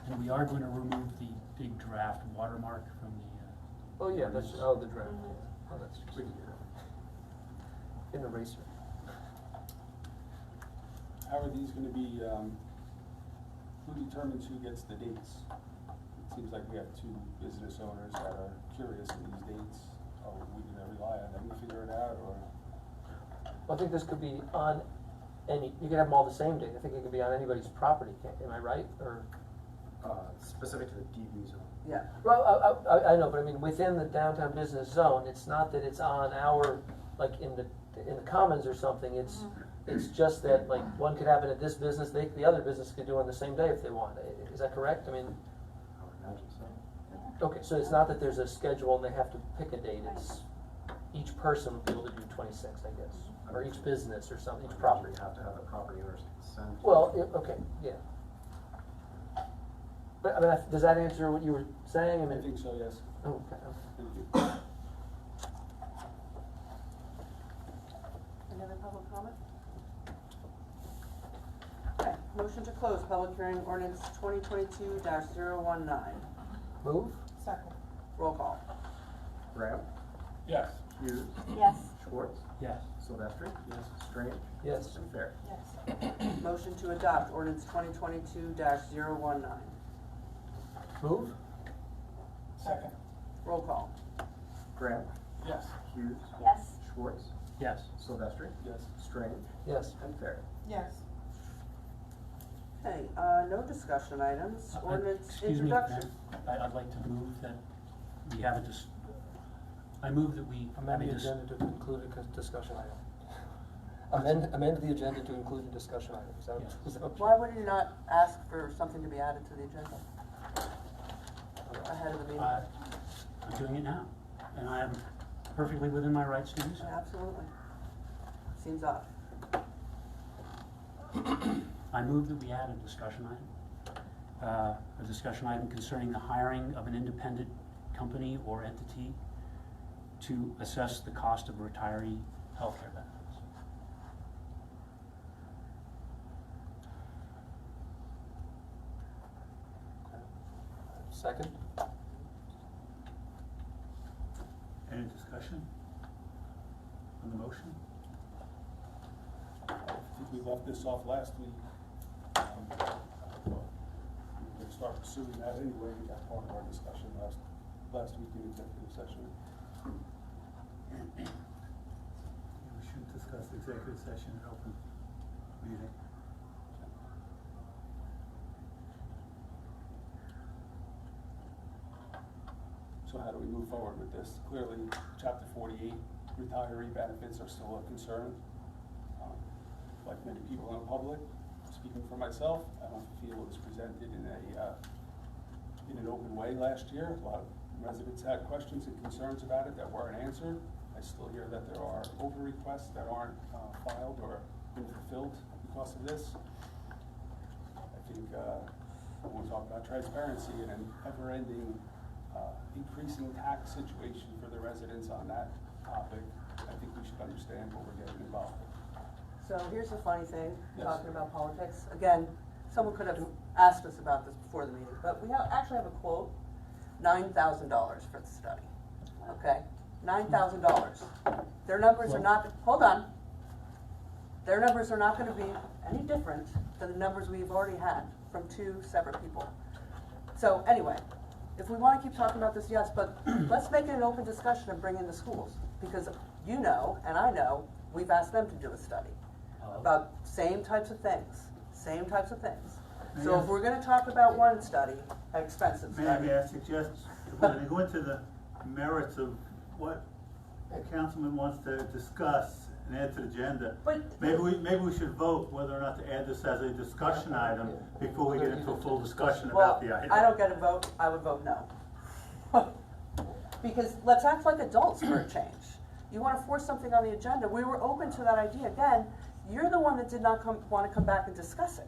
And we are going to remove the big draft watermark from the, Oh, yeah, that's, oh, the draft. Oh, that's just We can do an eraser. How are these gonna be, who determines who gets the dates? It seems like we have two business owners that are curious of these dates. are we gonna rely on them to figure it out, or? I think this could be on you could have them all the same day. I think it could be on anybody's property, am I right? Or Specific to the DB zone. Yeah. well, I know, but I mean within the downtown business zone, it's not that it's on our like in the commons or something. It's just that like one could happen at this business, the other business could do it on the same day if they want. Is that correct? I mean, I would imagine so. okay, so it's not that there's a schedule and they have to pick a date. It's each person would be able to do 26, I guess, or each business or something, each property. You have to have the property owner's consent. Well, okay, yeah. But I mean, does that answer what you were saying? I think so, yes. Oh, okay. Thank you. Any other public comment? Okay, motion to close public hearing ordinance 2022-019. Move? Second. Roll call. Graham, Yes. Hughes, Yes. Schwartz, Yes. Silvestri, Strange, Yes. and Fair. Yes. Motion to adopt ordinance 2022-019. Move? Second. Roll call. Graham, Yes. Hughes, Yes. Schwartz, Yes. Silvestri, Yes. Strange, Yes. and Fair. Yes. Okay, no discussion items. Ordinance Excuse me, introduction. ma'am. I'd like to move that we have a I move that we Amend the agenda to include a discussion item. Amend the agenda to include a discussion item. Is that, Yes. is that what Why would you not ask for something to be added to the agenda ahead of the meeting? I'm doing it now, and I am perfectly within my rights to do so. Absolutely. Seems odd. I move that we add a discussion item concerning the hiring of an independent company or entity to assess the cost of retiree healthcare benefits. Second? Any discussion on the motion? I think we left this off last week. We're gonna start pursuing that anyway, that part of our discussion last week in executive session. We should discuss the executive session in open meeting. So how do we move forward with this? Clearly, Chapter 48 retiree benefits are still a concern. Like many people in the public, speaking for myself, I don't feel it was presented in an open way last year. A lot of residents had questions and concerns about it that weren't answered. I still hear that there are over requests that aren't filed or been fulfilled because of this. I think when we talk about transparency and an ever-ending increasing tax situation for the residents on that topic, I think we should understand what we're getting involved in. So here's the funny thing, Yes. talking about politics. Again, someone could have asked us about this before the meeting, but we actually have a quote, $9,000 for the study. Okay, $9,000. Their numbers are not, hold on. Their numbers are not gonna be any different than the numbers we've already had from two separate people. So anyway, if we wanna keep talking about this, yes, but let's make it an open discussion and bring in the schools. Because you know, and I know, we've asked them to do a study about same types of things. So if we're gonna talk about one study, an expensive study. Maybe I suggest, when we go into the merits of what the councilman wants to discuss and add to the agenda, But- maybe we should vote whether or not to add this as a discussion item before we get into a full discussion about the item. I don't get a vote, I would vote no. Because let's act like adults for a change. You wanna force something on the agenda, we were open to that idea. Again, you're the one that did not wanna come back and discuss it.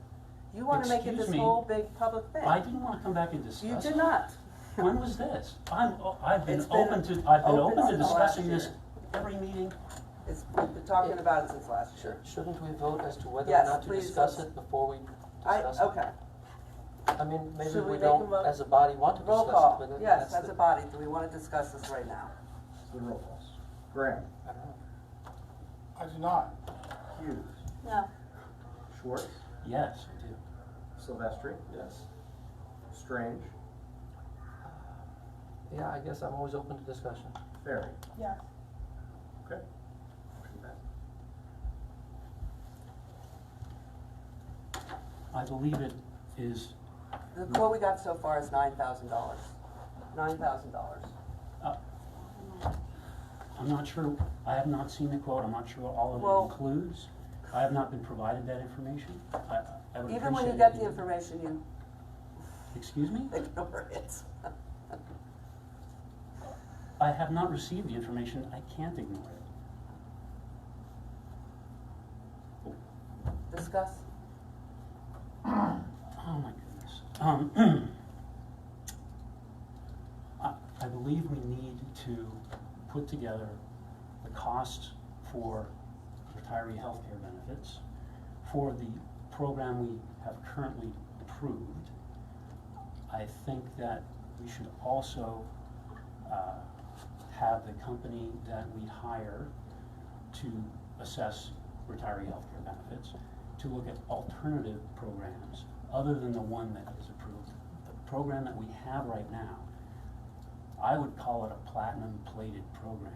You wanna make it Excuse this me. whole big public thing. I didn't want to come back and discuss. You it. did not. When was this? I've been It's been open to open since last discussing this year. every meeting. We've been talking about it since last year. Shouldn't we vote as to whether or Yes, not to please, discuss let's- it before we discuss it? Okay, I mean, maybe Should we we make a don't, mo- as a body, want to roll discuss call. it, but then Yes, that's as the- a body, do we wanna discuss this right now? So the roll calls. Graham, I don't know. I do not. Hughes, No. Schwartz, Yes, I do. Silvestri, Yes. Strange, Yeah, I guess I'm always open to discussion. Very. Yes. Okay. Motion passed. I believe it is, The quote we got so far is $9,000. $9,000. I'm not sure, I have not seen the quote, I'm not sure what all of Well- it includes. I have not been provided that information. I would Even when you appreciate get it the if- information, you Excuse me? ignore it. I have not received the information, I can't ignore it. Discuss. Oh my goodness. I believe we need to put together the costs for retiree health care benefits, for the program we have currently approved. I think that we should also have the company that we hire to assess retiree health care benefits to look at alternative programs other than the one that is approved. The program that we have right now, I would call it a platinum plated program.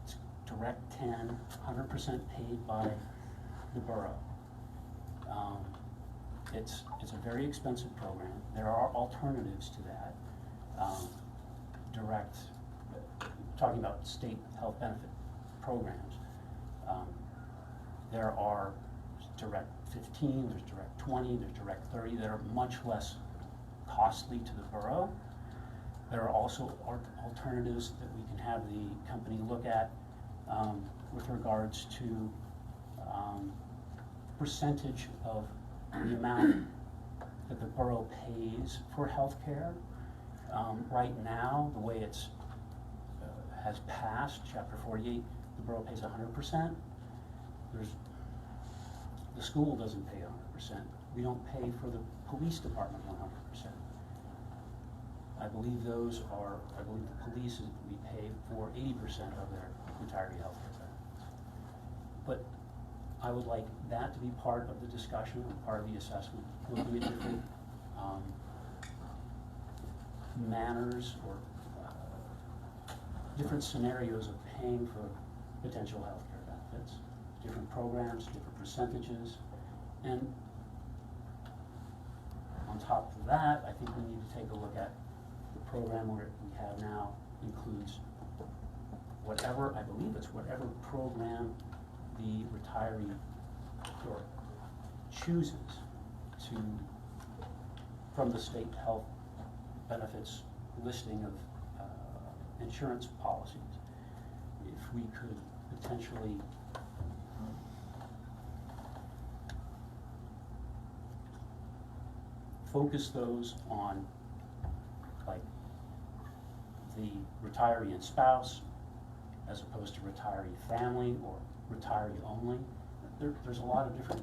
It's direct 10, 100% paid by the borough. It's a very expensive program. There are alternatives to that. Direct, talking about state health benefit programs. There are direct 15, there's direct 20, there's direct 30 that are much less costly to the borough. There are also alternatives that we can have the company look at with regards to percentage of the amount that the borough pays for health care. Right now, the way it's has passed, Chapter 48, the borough pays 100%. The school doesn't pay 100%. We don't pay for the police department 100%. I believe the police, we pay for 80% of their retiree health care benefits. But I would like that to be part of the discussion and part of the assessment, looking at different manners or different scenarios of paying for potential health care benefits, different programs, different percentages, and on top of that, I think we need to take a look at the program we have now includes whatever, I believe it's whatever program the retiree or chooses to, from the state health benefits listing of insurance policies. If we could potentially focus those on like the retiree and spouse as opposed to retiree family or retiree only. There's a lot of different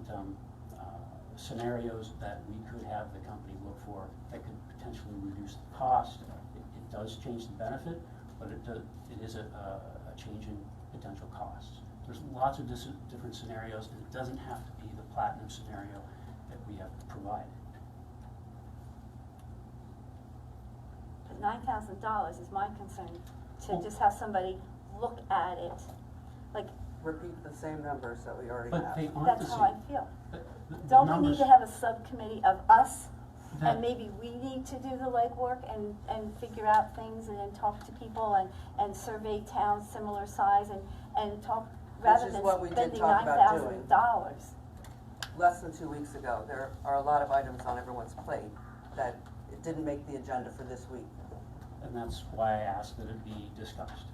scenarios that we could have the company look for that could potentially reduce the cost. It does change the benefit, but it is a change in potential costs. There's lots of different scenarios, and it doesn't have to be the platinum scenario that we have provided. But $9,000 is my concern, to just have somebody look at it, like, Repeat the same numbers that we already But have. they aren't that's the how same. I feel. The Don't we need numbers- to have a subcommittee of us, That- and maybe we need to do the legwork and figure out things and then talk to people and survey towns similar size and talk, rather is than what we did spending talk about doing. $9,000. Less than 2 weeks ago, there are a lot of items on everyone's plate that it didn't make the agenda for this week. And that's why I asked that it be discussed,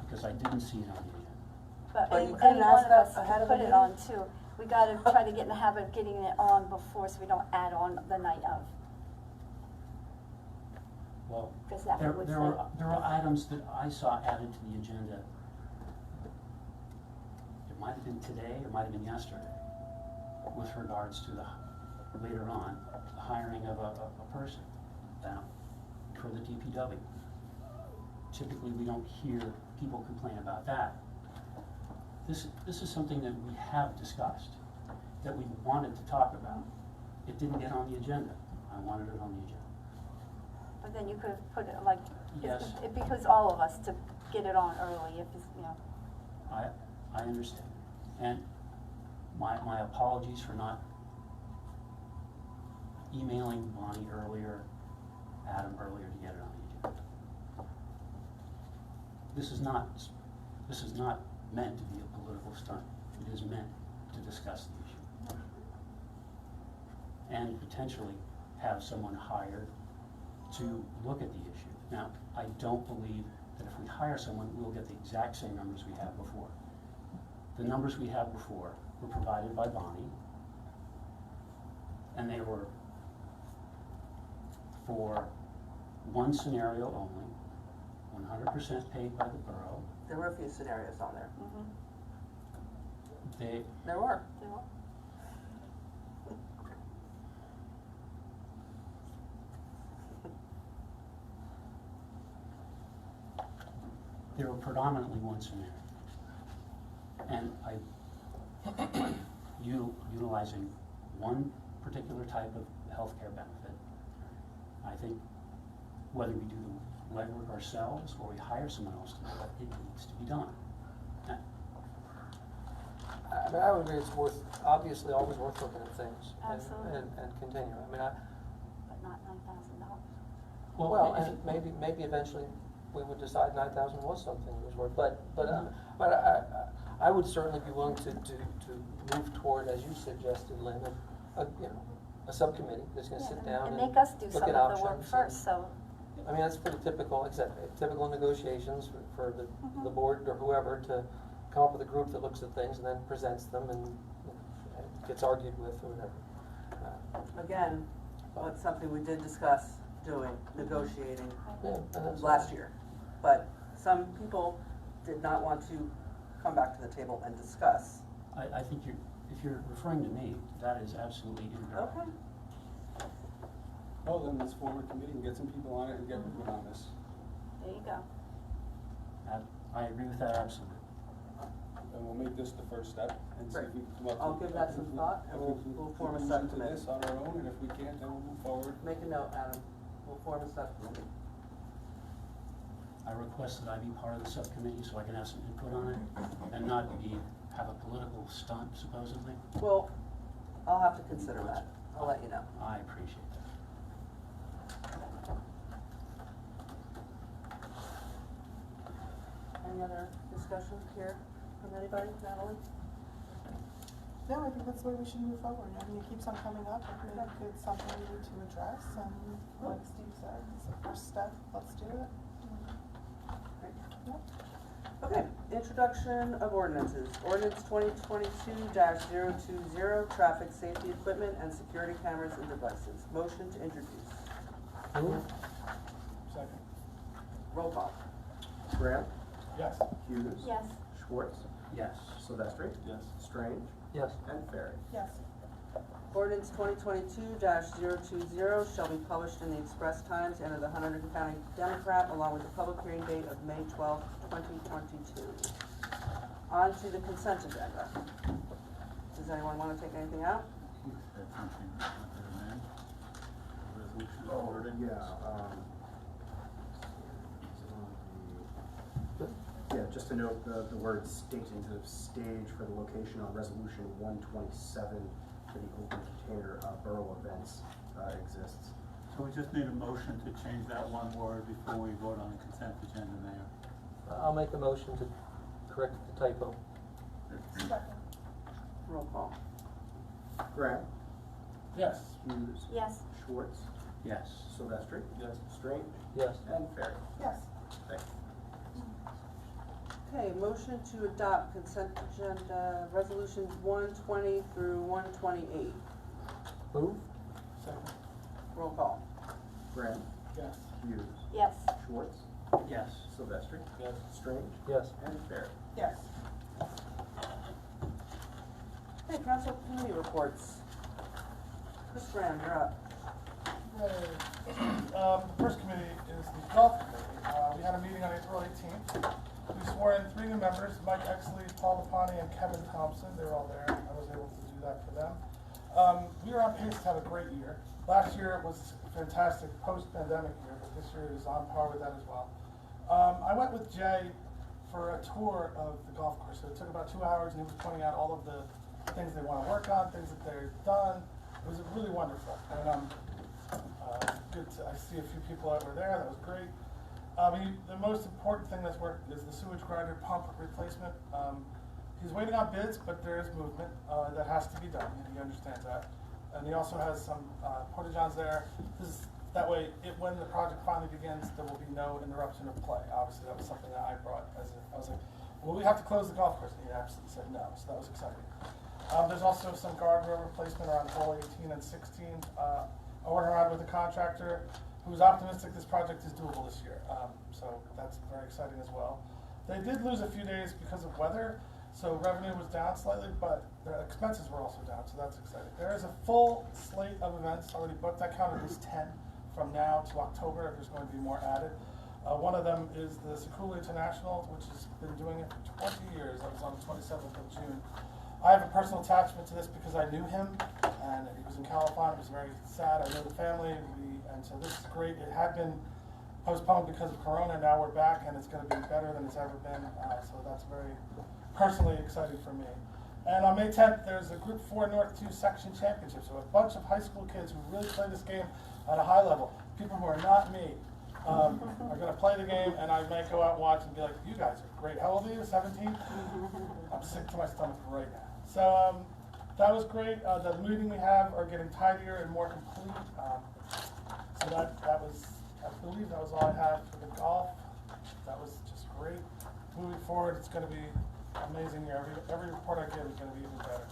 because I didn't see it on the agenda. But But any you couldn't one ask of that us ahead of could the put it meeting? on too. We gotta try to get in the habit of getting it on before, so we don't add on the night of. Well, Because that there would were say, items that I saw added to the agenda. It might have been today, it might have been yesterday, with regards to later on, the hiring of a person down for the DPW. Typically, we don't hear people complain about that. This is something that we have discussed, that we wanted to talk about. It didn't get on the agenda. I wanted it on the agenda. but then you could have put it like, Yes, It behooves all of us to get it on early if it's, you know. I understand. And my apologies for not emailing Bonnie earlier, Adam earlier to get it on the agenda. This is not meant to be a political stunt. It is meant to discuss the issue. And potentially have someone hired to look at the issue. Now, I don't believe that if we hire someone, we'll get the exact same numbers we had before. The numbers we had before were provided by Bonnie, and they were for one scenario only, 100% paid by the borough. There were a few scenarios on there. There were. There were predominantly one scenario. And utilizing one particular type of healthcare benefit, I think whether we do the legwork ourselves or we hire someone else to do it, it needs to be done. I mean, I would agree, it's obviously always worth looking at things. Absolutely. And continue. I mean, But not $9,000. well, and maybe eventually we would decide 9,000 was something that was worth, but I would certainly be willing to move toward, as you suggested, Lynn, a subcommittee that's gonna sit down And and make us do look some at of the work options first, so. I mean, that's pretty typical, typical negotiations for the board or whoever to come up with a group that looks at things and then presents them and gets argued with or whatever. Again, that's something we did discuss doing, negotiating Last year. But some people did not want to come back to the table and discuss. I think if you're referring to me, that is absolutely incorrect. Okay. Well, then let's form a committee and get some people on it and get moving on this. There you go. I agree with that absolutely. And we'll make this the first step and see if we can come up I'll with give that some thought and we'll form a conclusion to subcommittee. this on our own, and if we can't, then we'll move forward. Make a note, Adam. We'll form a subcommittee. I request that I be part of the subcommittee so I can have some input on it and not have a political stunt supposedly. Well, I'll have to consider that. I'll let you know. I appreciate that. Any other discussion here from anybody, Natalie? No, I think that's the way we should move forward. I mean, it keeps on coming up. I think it's something we need to address, and like Steve said, it's a first step. Let's do it. Yep. Okay, introduction of ordinances. Ordinance 2022-020, traffic safety equipment and security cameras and devices. Motion to introduce. Second. Roll call. Graham? Yes. Hughes? Yes. Schwartz? Yes. Silvestri? Yes. Strange? Yes. And Ferry? Yes. Ordinance 2022-020 shall be published in the Express Times and of the Hunterdon County Democrat, along with the public hearing date of May 12, 2022. On to the consent agenda. Does anyone want to take anything out? Yeah, just to note the word state into stage for the location on resolution 127 for the open container borough events exists. So we just need a motion to change that one word before we vote on the consent agenda, Mayor. I'll make a motion to correct the typo. Roll call. Graham? Yes. Hughes? Yes. Schwartz? Yes. Silvestri? Yes. Strange? Yes. And Ferry? Yes. Thanks. Okay, motion to adopt consent agenda resolutions 120 through 128. Move? Second. Roll call. Graham? Yes. Hughes? Yes. Schwartz? Yes. Silvestri? Yes. Strange? Yes. And Ferry? Yes. Okay, council committee reports. Chris Graham, you're up. The first committee is the golf committee. We had a meeting on April 18th. We swore in 3 new members, Mike Exley, Paul Lapani, and Kevin Thompson. They were all there. I was able to do that for them. We are on pace to have a great year. Last year was a fantastic post-pandemic year, but this year is on par with that as well. I went with Jay for a tour of the golf course. So it took about 2 hours, and he was pointing out all of the things they want to work on, things that they've done. It was really wonderful. And I see a few people that were there. That was great. The most important thing that's worked is the sewage grinder pump replacement. He's waiting on bids, but there is movement that has to be done, and he understands that. And he also has some porta-johns there. That way, when the project finally begins, there will be no interruption of play. Obviously, that was something that I brought I was like, well, we have to close the golf course. And he absolutely said no, so that was exciting. There's also some guardrail replacement around hole 18 and 16. I went around with a contractor who's optimistic this project is doable this year. So that's very exciting as well. They did lose a few days because of weather, so revenue was down slightly, but their expenses were also down, so that's exciting. There is a full slate of events already booked. I counted at least 10 from now to October. There's going to be more added. One of them is the Sakula International, which has been doing it for 20 years. That was on the 27th of June. I have a personal attachment to this because I knew him, and he was in California. It was very sad. I know the family, and so this is great. It had been postponed because of Corona. Now we're back, and it's going to be better than it's ever been. So that's very personally exciting for me. And on May 10th, there's a Group 4 North 2 Section Championship. So a bunch of high school kids who really play this game at a high level, people who are not me, are going to play the game, and I might go out and watch and be like, you guys are great. How old are you, 17? I'm sick to my stomach right now. So that was great. The meeting we have are getting tidier and more complete. So that was, I believe that was all I have for the golf. That was just great. Moving forward, it's going to be amazing year. Every report I give is going to be even better.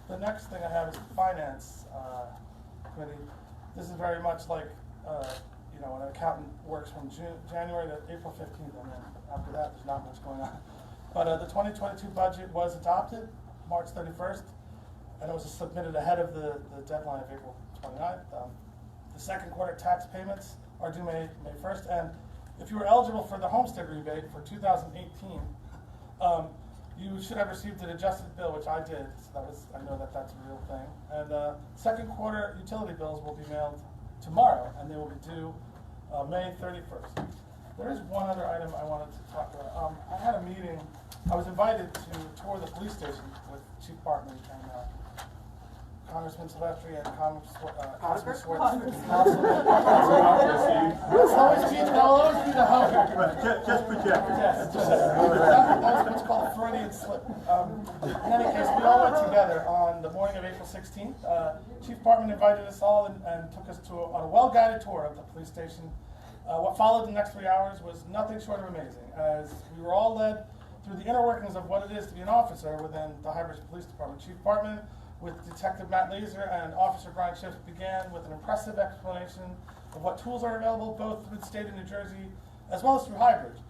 The next thing I have is the finance committee. This is very much like an accountant works from January to April 15th, and then after that, there's not much going on. But the 2022 budget was adopted March 31st, and it was submitted ahead of the deadline of April 29th. The second quarter tax payments are due May 1st, and if you were eligible for the homestead rebate for 2018, you should have received an adjusted bill, which I did, so I know that that's a real thing. And second quarter utility bills will be mailed tomorrow, and they will be due May 31st. There is one other item I wanted to talk about. I had a meeting. I was invited to tour the police station with Chief Bartman and Congressman Silvestri and Councilman Schwartz. It's always be the host. Just project. Yes, that was what's called a Freudian slip. In any case, we all went together on the morning of April 16th. Chief Bartman invited us all and took us on a well-guided tour of the police station. What followed the next 3 hours was nothing short of amazing, as we were all led through the inner workings of what it is to be an officer within the Highbridge Police Department. Chief Bartman, with Detective Matt Laser and Officer Brian Schiff, began with an impressive explanation of what tools are available both through the state of New Jersey as well as through Highbridge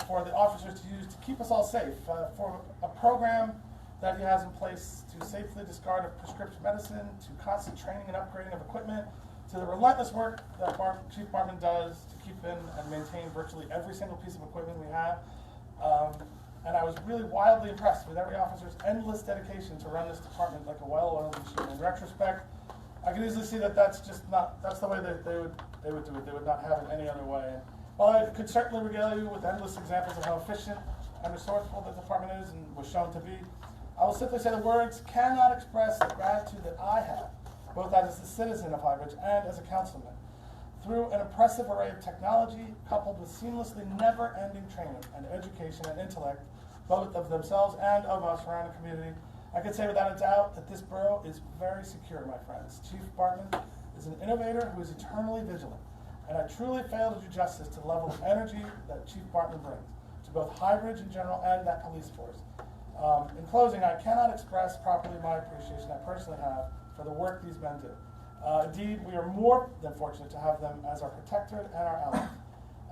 for the officers to use to keep us all safe, for a program that he has in place to safely discard of prescription medicine, to constant training and upgrading of equipment, to the relentless work that Chief Bartman does to keep in and maintain virtually every single piece of equipment we have. And I was really wildly impressed with every officer's endless dedication to run this department like a well-oiled machine. In retrospect, I can easily see that that's the way that they would do it. They would not have it any other way. And while I could certainly regale you with endless examples of how efficient and resourceful the department is and was shown to be, I will simply say the words cannot express the gratitude that I have, both as a citizen of Highbridge and as a councilman. Through an impressive array of technology, coupled with seamlessly never-ending training and education and intellect, both of themselves and of us around the community, I can say without a doubt that this borough is very secure, my friends. Chief Bartman is an innovator who is eternally vigilant, and I truly fail to do justice to the level of energy that Chief Bartman brings to both Highbridge in general and that police force. In closing, I cannot express properly my appreciation I personally have for the work these men do. Indeed, we are more than fortunate to have them as our protector and our ally.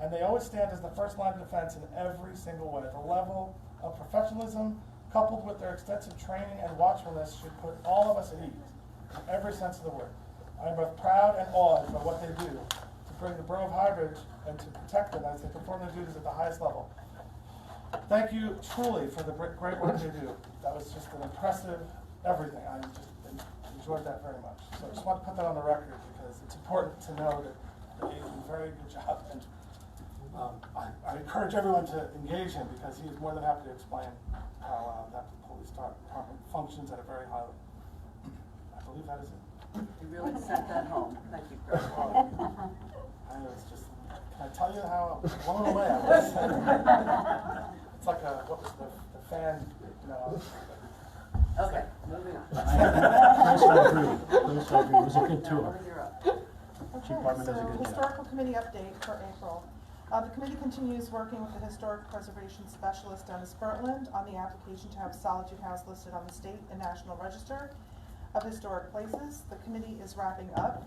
And they always stand as the first line of defense in every single way. The level of professionalism, coupled with their extensive training and watchfulness, should put all of us at ease in every sense of the word. I am both proud and awed by what they do to bring the borough of Highbridge and to protect them as they perform their duties at the highest level. Thank you truly for the great work they do. That was just an impressive everything. I just enjoyed that very much. So I just want to put that on the record because it's important to know that They did a very good job, and I encourage everyone to engage him because he is more than happy to explain how that police department functions at a very high level. I believe that is it. You really sent that home. Thank you, Chris. I know, it's just, can I tell you how blown away I was? It's like what was the fan, you know. Okay, moving on. I agree. It was a good tour. You're up. Chief Bartman does a So, good job. historical committee update for April. The committee continues working with the historic preservation specialist Dennis Bertland on the application to have Solitude House listed on the state and national register of historic places. The committee is wrapping up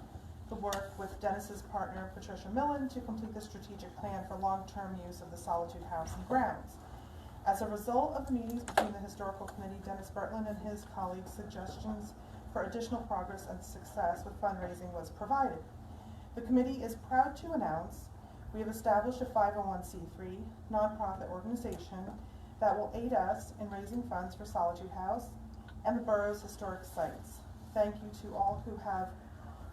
the work with Dennis's partner Patricia Millen to complete the strategic plan for long-term use of the Solitude House and grounds. As a result of the meetings between the historical committee, Dennis Bertland and his colleagues' suggestions for additional progress and success with fundraising was provided. The committee is proud to announce we have established a 501c3 nonprofit organization that will aid us in raising funds for Solitude House and the borough's historic sites. Thank you to all who have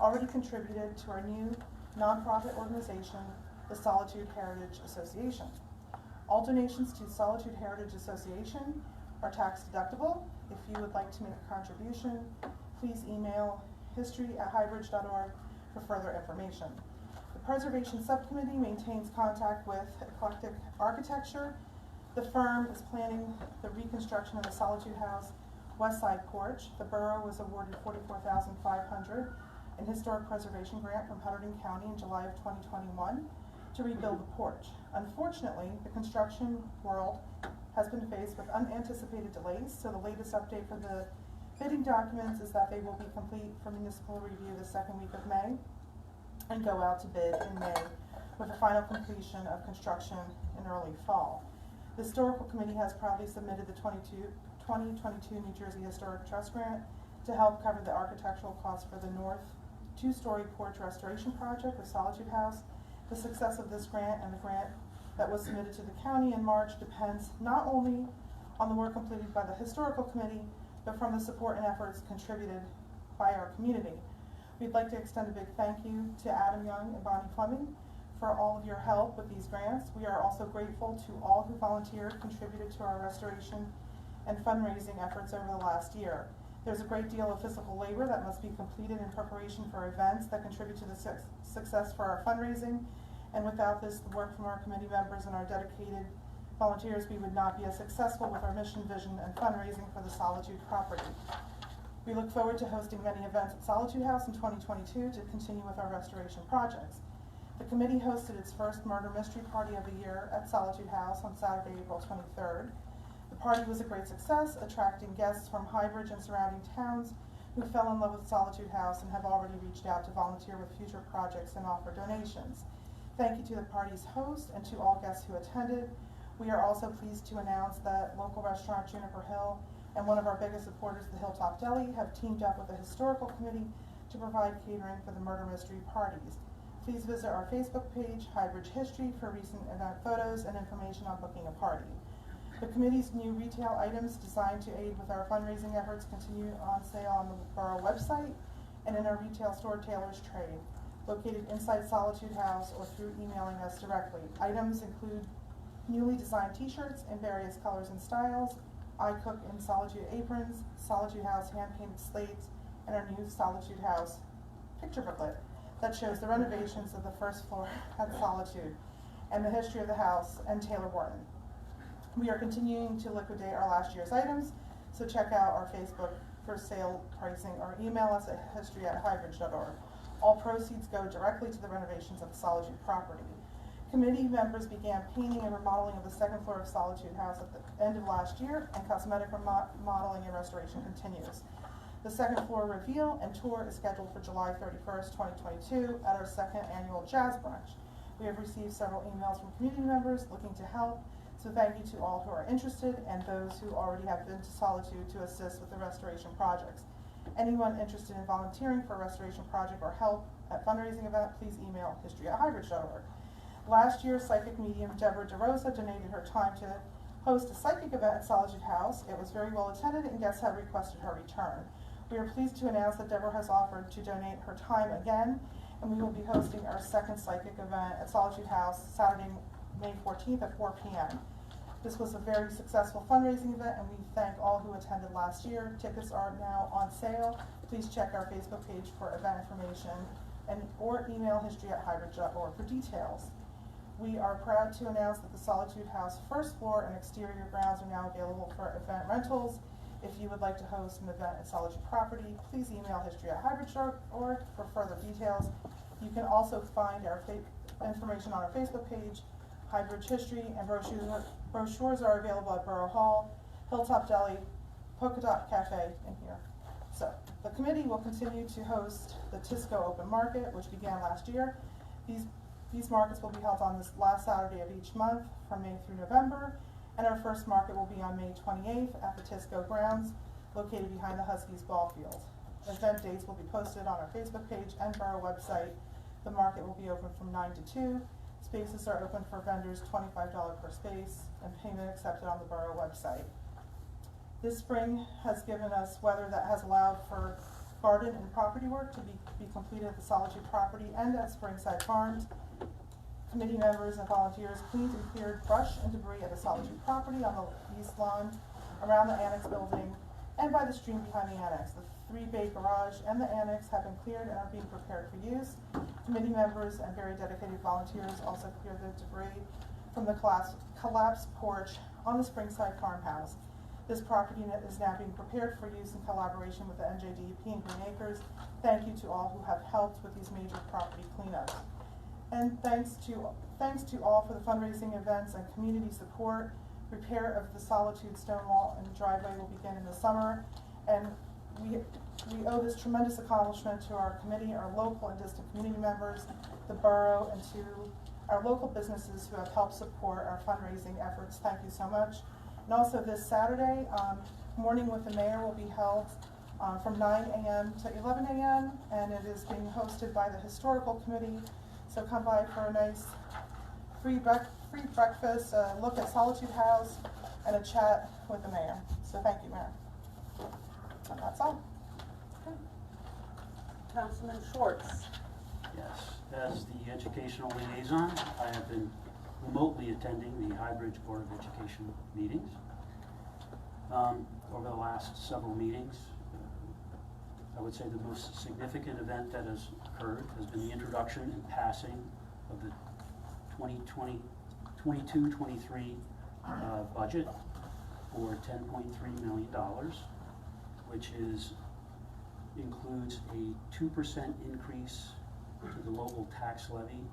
already contributed to our new nonprofit organization, the Solitude Heritage Association. All donations to Solitude Heritage Association are tax deductible. If you would like to make a contribution, please email history@highbridge.org for further information. The Preservation Subcommittee maintains contact with Eclectic Architecture. The firm is planning the reconstruction of the Solitude House west side porch. The borough was awarded $44,500 in historic preservation grant from Hunterdon County in July of 2021 to rebuild the porch. Unfortunately, the construction world has been faced with unanticipated delays, so the latest update for the bidding documents is that they will be complete for municipal review the second week of May and go out to bid in May with a final completion of construction in early fall. The Historical Committee has proudly submitted the 2022 New Jersey Historic Trust Grant to help cover the architectural costs for the north two-story porch restoration project with Solitude House. The success of this grant and the grant that was submitted to the county in March depends not only on the work completed by the Historical Committee, but from the support and efforts contributed by our community. We'd like to extend a big thank you to Adam Young and Bonnie Fleming for all of your help with these grants. We are also grateful to all who volunteered, contributed to our restoration and fundraising efforts over the last year. There's a great deal of physical labor that must be completed in preparation for events that contribute to the success for our fundraising. And without this, the work from our committee members and our dedicated volunteers, we would not be as successful with our mission, vision, and fundraising for the Solitude property. We look forward to hosting many events at Solitude House in 2022 to continue with our restoration projects. The committee hosted its first murder mystery party of the year at Solitude House on Saturday, April 23rd. The party was a great success, attracting guests from Highbridge and surrounding towns who fell in love with Solitude House and have already reached out to volunteer with future projects and offer donations. Thank you to the party's host and to all guests who attended. We are also pleased to announce that local restaurant Juniper Hill and one of our biggest supporters, the Hilltop Deli, have teamed up with the Historical Committee to provide catering for the murder mystery parties. Please visit our Facebook page, Highbridge History, for recent event photos and information on booking a party. The committee's new retail items designed to aid with our fundraising efforts continue on sale on the borough website and in our retail store Taylor's Trade, located inside Solitude House or through emailing us directly. Items include newly designed t-shirts in various colors and styles, I Cook in Solitude aprons, Solitude House hand-painted slates, and our new Solitude House picture booklet that shows the renovations of the first floor at Solitude and the history of the house and Taylor Wharton. We are continuing to liquidate our last year's items, so check out our Facebook for sale pricing or email us at history@highbridge.org. All proceeds go directly to the renovations of the Solitude property. Committee members began painting and remodeling of the second floor of Solitude House at the end of last year, and cosmetic remodeling and restoration continues. The second floor reveal and tour is scheduled for July 31st, 2022 at our second annual jazz brunch. We have received several emails from community members looking to help, so thank you to all who are interested and those who already have been to Solitude to assist with the restoration projects. Anyone interested in volunteering for a restoration project or help at fundraising event, please email history@highbridge.org. Last year, psychic medium Deborah DeRosa donated her time to host a psychic event at Solitude House. It was very well attended and guests have requested her return. We are pleased to announce that Deborah has offered to donate her time again and we will be hosting our second psychic event at Solitude House Saturday, May 14th at 4 p.m. This was a very successful fundraising event, and we thank all who attended last year. Tickets are now on sale. Please check our Facebook page for event information or email history@hybridge.org for details. We are proud to announce that the Solitude House first floor and exterior grounds are now available for event rentals. If you would like to host an event at Solitude property, please email history@hybridge.org for further details. You can also find our information on our Facebook page, Highbridge History, and brochures are available at Borough Hall, Hilltop Deli, Polka Dot Cafe, and here. So, the committee will continue to host the Tisco Open Market, which began last year. These markets will be held on this last Saturday of each month from May through November, and our first market will be on May 28th at the Tisco grounds, located behind the Huskies ball field. Event dates will be posted on our Facebook page and Borough website. The market will be open from 9 to 2. Spaces are open for vendors, $25 per space, and payment accepted on the Borough website. This spring has given us weather that has allowed for garden and property work to be completed at the Solitude property and at Springside Farms. Committee members and volunteers cleaned and cleared brush and debris at the Solitude property on the east lawn, around the annex building, and by the stream behind the annex. The 3-bay garage and the annex have been cleared and are being prepared for use. Committee members and very dedicated volunteers also cleared the debris from the collapsed porch on the Springside farmhouse. This property is now being prepared for use in collaboration with the NJDEP and Green Acres. Thank you to all who have helped with these major property cleanups. And thanks to all for the fundraising events and community support. Repair of the Solitude stone wall and driveway will begin in the summer, and we owe this tremendous accomplishment to our committee, our local and distant community members, the borough, and to our local businesses who have helped support our fundraising efforts. Thank you so much. And also this Saturday, Morning with the Mayor will be held from 9 a.m. to 11 a.m. and it is being hosted by the Historical Committee. So come by for a nice free breakfast, a look at Solitude House, and a chat with the mayor. So thank you, Mayor. And that's all. Okay. Councilman Schwartz. Yes, as the educational liaison, I have been remotely attending the Highbridge Board of Education meetings. Over the last several meetings, I would say the most significant event that has occurred has been the introduction and passing of the 2022-23 budget for $10.3 million, which includes a 2% increase to the local tax levy,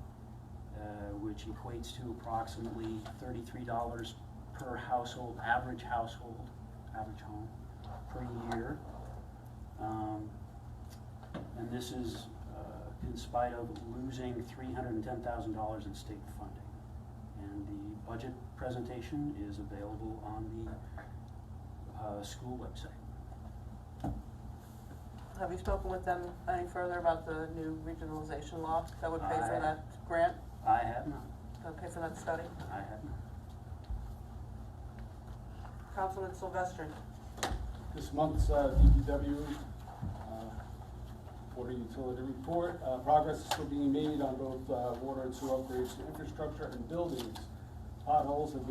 which equates to approximately $33 per household, average home per year. And this is in spite of losing $310,000 in state funding. And the budget presentation is available on the school website. Have you spoken with them any further about the new regionalization law that would pay for that grant? I have not. That would pay for that study? I have not. Councilman Silvestri. This month's DPW water utility report. Progress is still being made on both water and sewer upgrades to infrastructure and buildings. Potholes have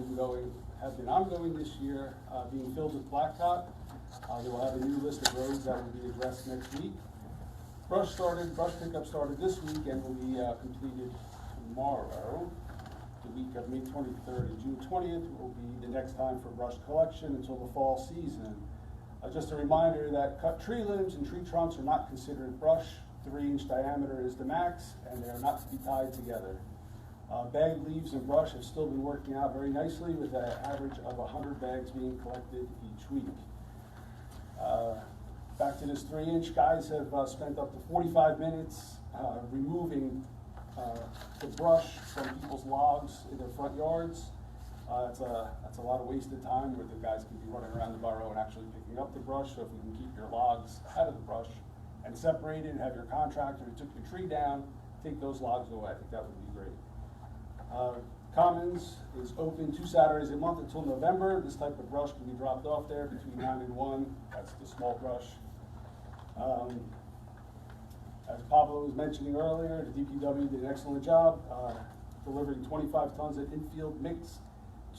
been ongoing this year, being filled with blacktop. They will have a new list of roads that will be addressed next week. Brush pickup started this week and will be completed tomorrow. The week of May 23rd and June 20th will be the next time for brush collection until the fall season. Just a reminder that cut tree limbs and tree trunks are not considered brush. 3-inch diameter is the max, and they are not to be tied together. Bagged leaves and brush have still been working out very nicely, with an average of 100 bags being collected each week. Back to this 3-inch, guys have spent up to 45 minutes removing the brush from people's logs in their front yards. That's a lot of wasted time where the guys can be running around the borough and actually picking up the brush. So if we can keep your logs out of the brush and separate it and have your contractor who took your tree down take those logs away, I think that would be great. Commons is open 2 Saturdays a month until November. This type of brush can be dropped off there between 9 and 1. That's the small brush. As Pablo was mentioning earlier, the DPW did an excellent job delivering 25 tons of infield mix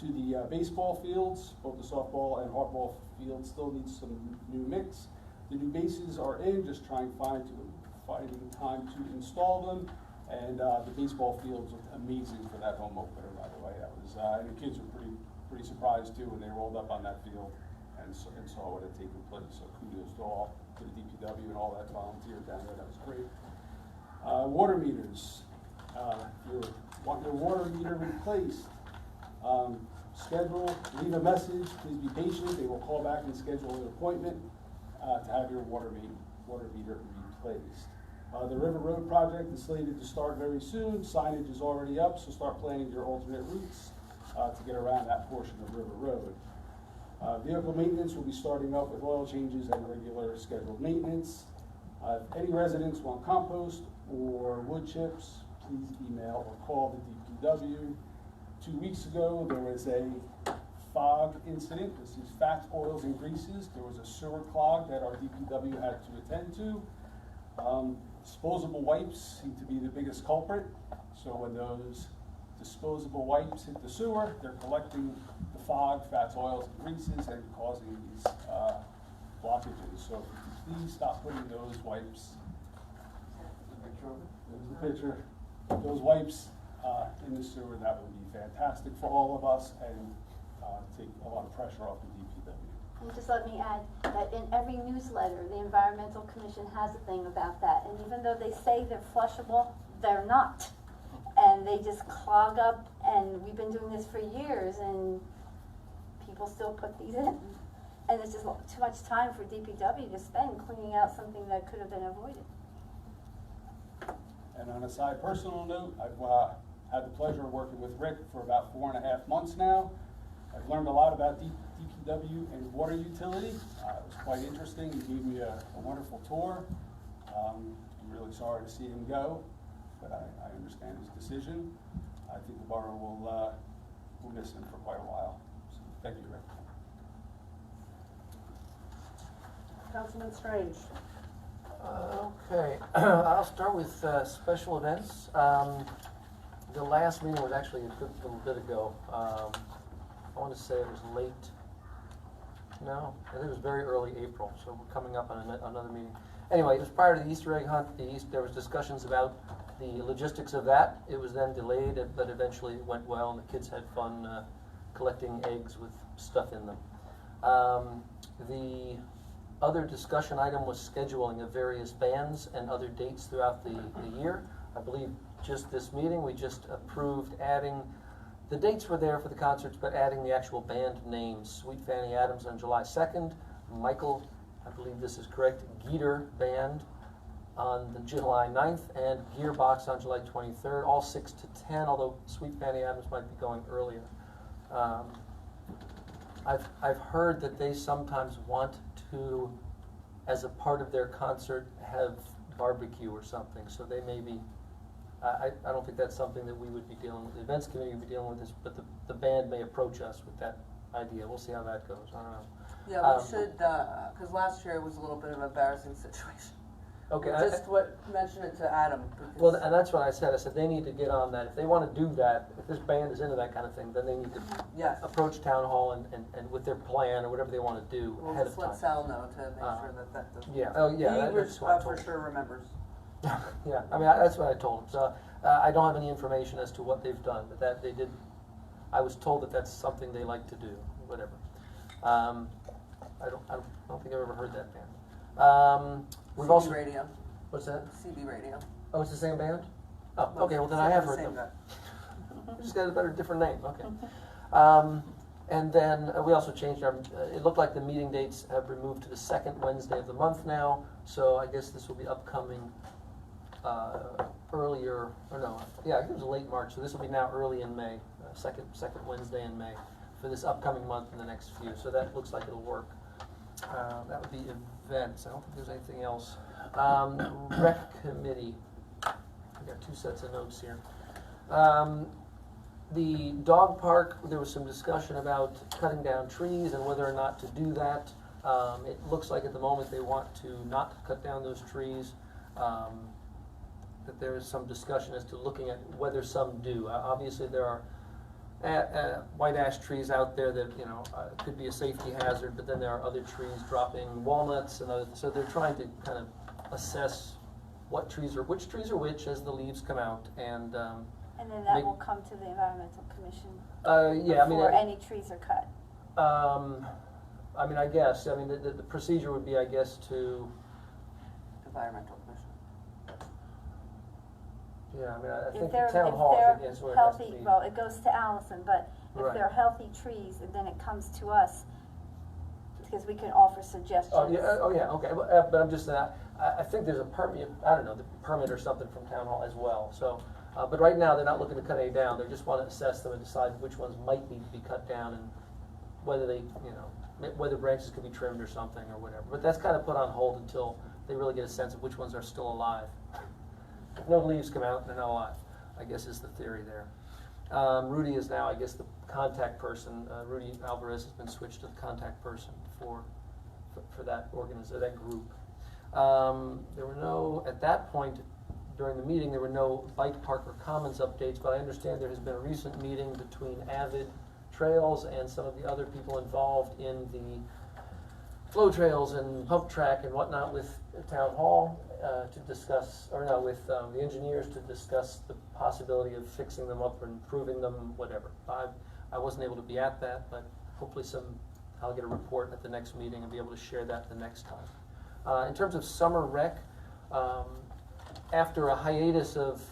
to the baseball fields. Both the softball and hardball fields still need some new mix. The new bases are in, just finding time to install them. And the baseball fields looked amazing for that home opener, by the way. That was, and the kids were pretty surprised too when they rolled up on that field and saw what had taken place. So kudos to the DPW and all that volunteer down there. That was great. Water meters. If you want your water meter replaced, leave a message. Please be patient. They will call back and schedule an appointment to have your water meter replaced. The River Road project is slated to start very soon. Signage is already up, so start planning your alternate routes to get around that portion of River Road. Vehicle maintenance will be starting up with oil changes and regular scheduled maintenance. If any residents want compost or wood chips, please email or call the DPW. 2 weeks ago, there was a fog incident. This is fats, oils, and greases. There was a sewer clog that our DPW had to attend to. Disposable wipes seem to be the biggest culprit. So when those disposable wipes hit the sewer, they're collecting the fog, fats, oils, and greases, and causing these blockages. So if you please stop putting those wipes. There's the picture. Those wipes in the sewer, that would be fantastic for all of us and take a lot of pressure off the DPW. And just let me add that in every newsletter, the Environmental Commission has a thing about that. And even though they say they're flushable, they're not. And they just clog up, and we've been doing this for years, and people still put these in. And it's just too much time for DPW to spend cleaning out something that could have been avoided. And on a side personal note, I've had the pleasure of working with Rick for about 4.5 months now. I've learned a lot about DPW and water utility. It was quite interesting. He gave me a wonderful tour. I'm really sorry to see him go, but I understand his decision. I think the borough will miss him for quite a while. So thank you, Rick. Councilman Strange. Okay, I'll start with special events. The last meeting was actually a good little bit ago. I want to say it was late. No, I think it was very early April, so we're coming up on another meeting. Anyway, it was prior to the Easter egg hunt. There was discussions about the logistics of that. It was then delayed, but eventually it went well, and the kids had fun collecting eggs with stuff in them. The other discussion item was scheduling of various bands and other dates throughout the year. I believe just this meeting, we just approved adding, the dates were there for the concerts, but adding the actual band names. Sweet Fanny Adams on July 2nd, Michael, I believe this is correct, Geeter Band on July 9th, and Gearbox on July 23rd, all 6 to 10, although Sweet Fanny Adams might be going earlier. I've heard that they sometimes want to, as a part of their concert, have barbecue or something, so they may be, I don't think that's something that we would be dealing with. The events committee would be dealing with this, but the band may approach us with that idea. We'll see how that goes. I don't know. Yeah, we should, because last year it was a little bit of an embarrassing situation. Okay. Just mention it to Adam. Well, and that's what I said. I said they need to get on that. If they want to do that, if this band is into that kind of thing, then they need to approach town hall and with their plan or whatever they want to do ahead of time. We'll just let Sal know to make sure that doesn't. Yeah. Oh, yeah. He for sure remembers. Yeah. I mean, that's what I told him. So I don't have any information as to what they've done, but that they did. I was told that that's something they like to do. Whatever. I don't think I've ever heard that band. We've CB also Radio. What's that? CB Radio. Oh, it's the same band? Oh, okay. Well, then I have heard them. Just got a different name. Okay. And then we also changed our. It looked like the meeting dates have been moved to the second Wednesday of the month now. So I guess this will be upcoming earlier. Or no? Yeah, I think it was late March. So this will be now early in May. Second Wednesday in May for this upcoming month and the next few. So that looks like it'll work. That would be events. I don't think there's anything else. Rec committee. I got 2 sets of notes here. The dog park, there was some discussion about cutting down trees and whether or not to do that. It looks like at the moment they want to not cut down those trees. that there is some discussion as to looking at whether some do. Obviously, there are white ash trees out there that, you know, could be a safety hazard, but then there are other trees dropping walnuts and other, so they're trying to kind of assess which trees are which as the leaves come out, and then that will come to the Environmental Commission yeah, I mean, before any trees are cut. I mean, I guess, I mean, the procedure would be, I guess, to, Environmental Commission. yeah, I mean, I If think they're, the town if hall they're is where it has to healthy, be. well, it goes to Allison, but if Right. they're healthy trees, and then it comes to us, because we can offer suggestions. Oh, yeah, okay, but I'm just, I think there's a permit, I don't know, the permit or something from town hall as well, so, but right now, they're not looking to cut any down, they just want to assess them and decide which ones might need to be cut down, and whether they, you know, whether branches could be trimmed or something, or whatever, but that's kind of put on hold until they really get a sense of which ones are still alive. If no leaves come out, they're not alive, I guess is the theory there. Rudy is now, I guess, the contact person. Rudy Alvarez has been switched to the contact person for that that group. There were no, at that point during the meeting, there were no bike park or commons updates, but I understand there has been a recent meeting between Avid Trails and some of the other people involved in the flow trails and pump track and whatnot with town hall to discuss, or no, with the engineers to discuss the possibility of fixing them up or improving them, whatever. I wasn't able to be at that, but hopefully I'll get a report at the next meeting and be able to share that the next time. In terms of summer rec, after a hiatus of,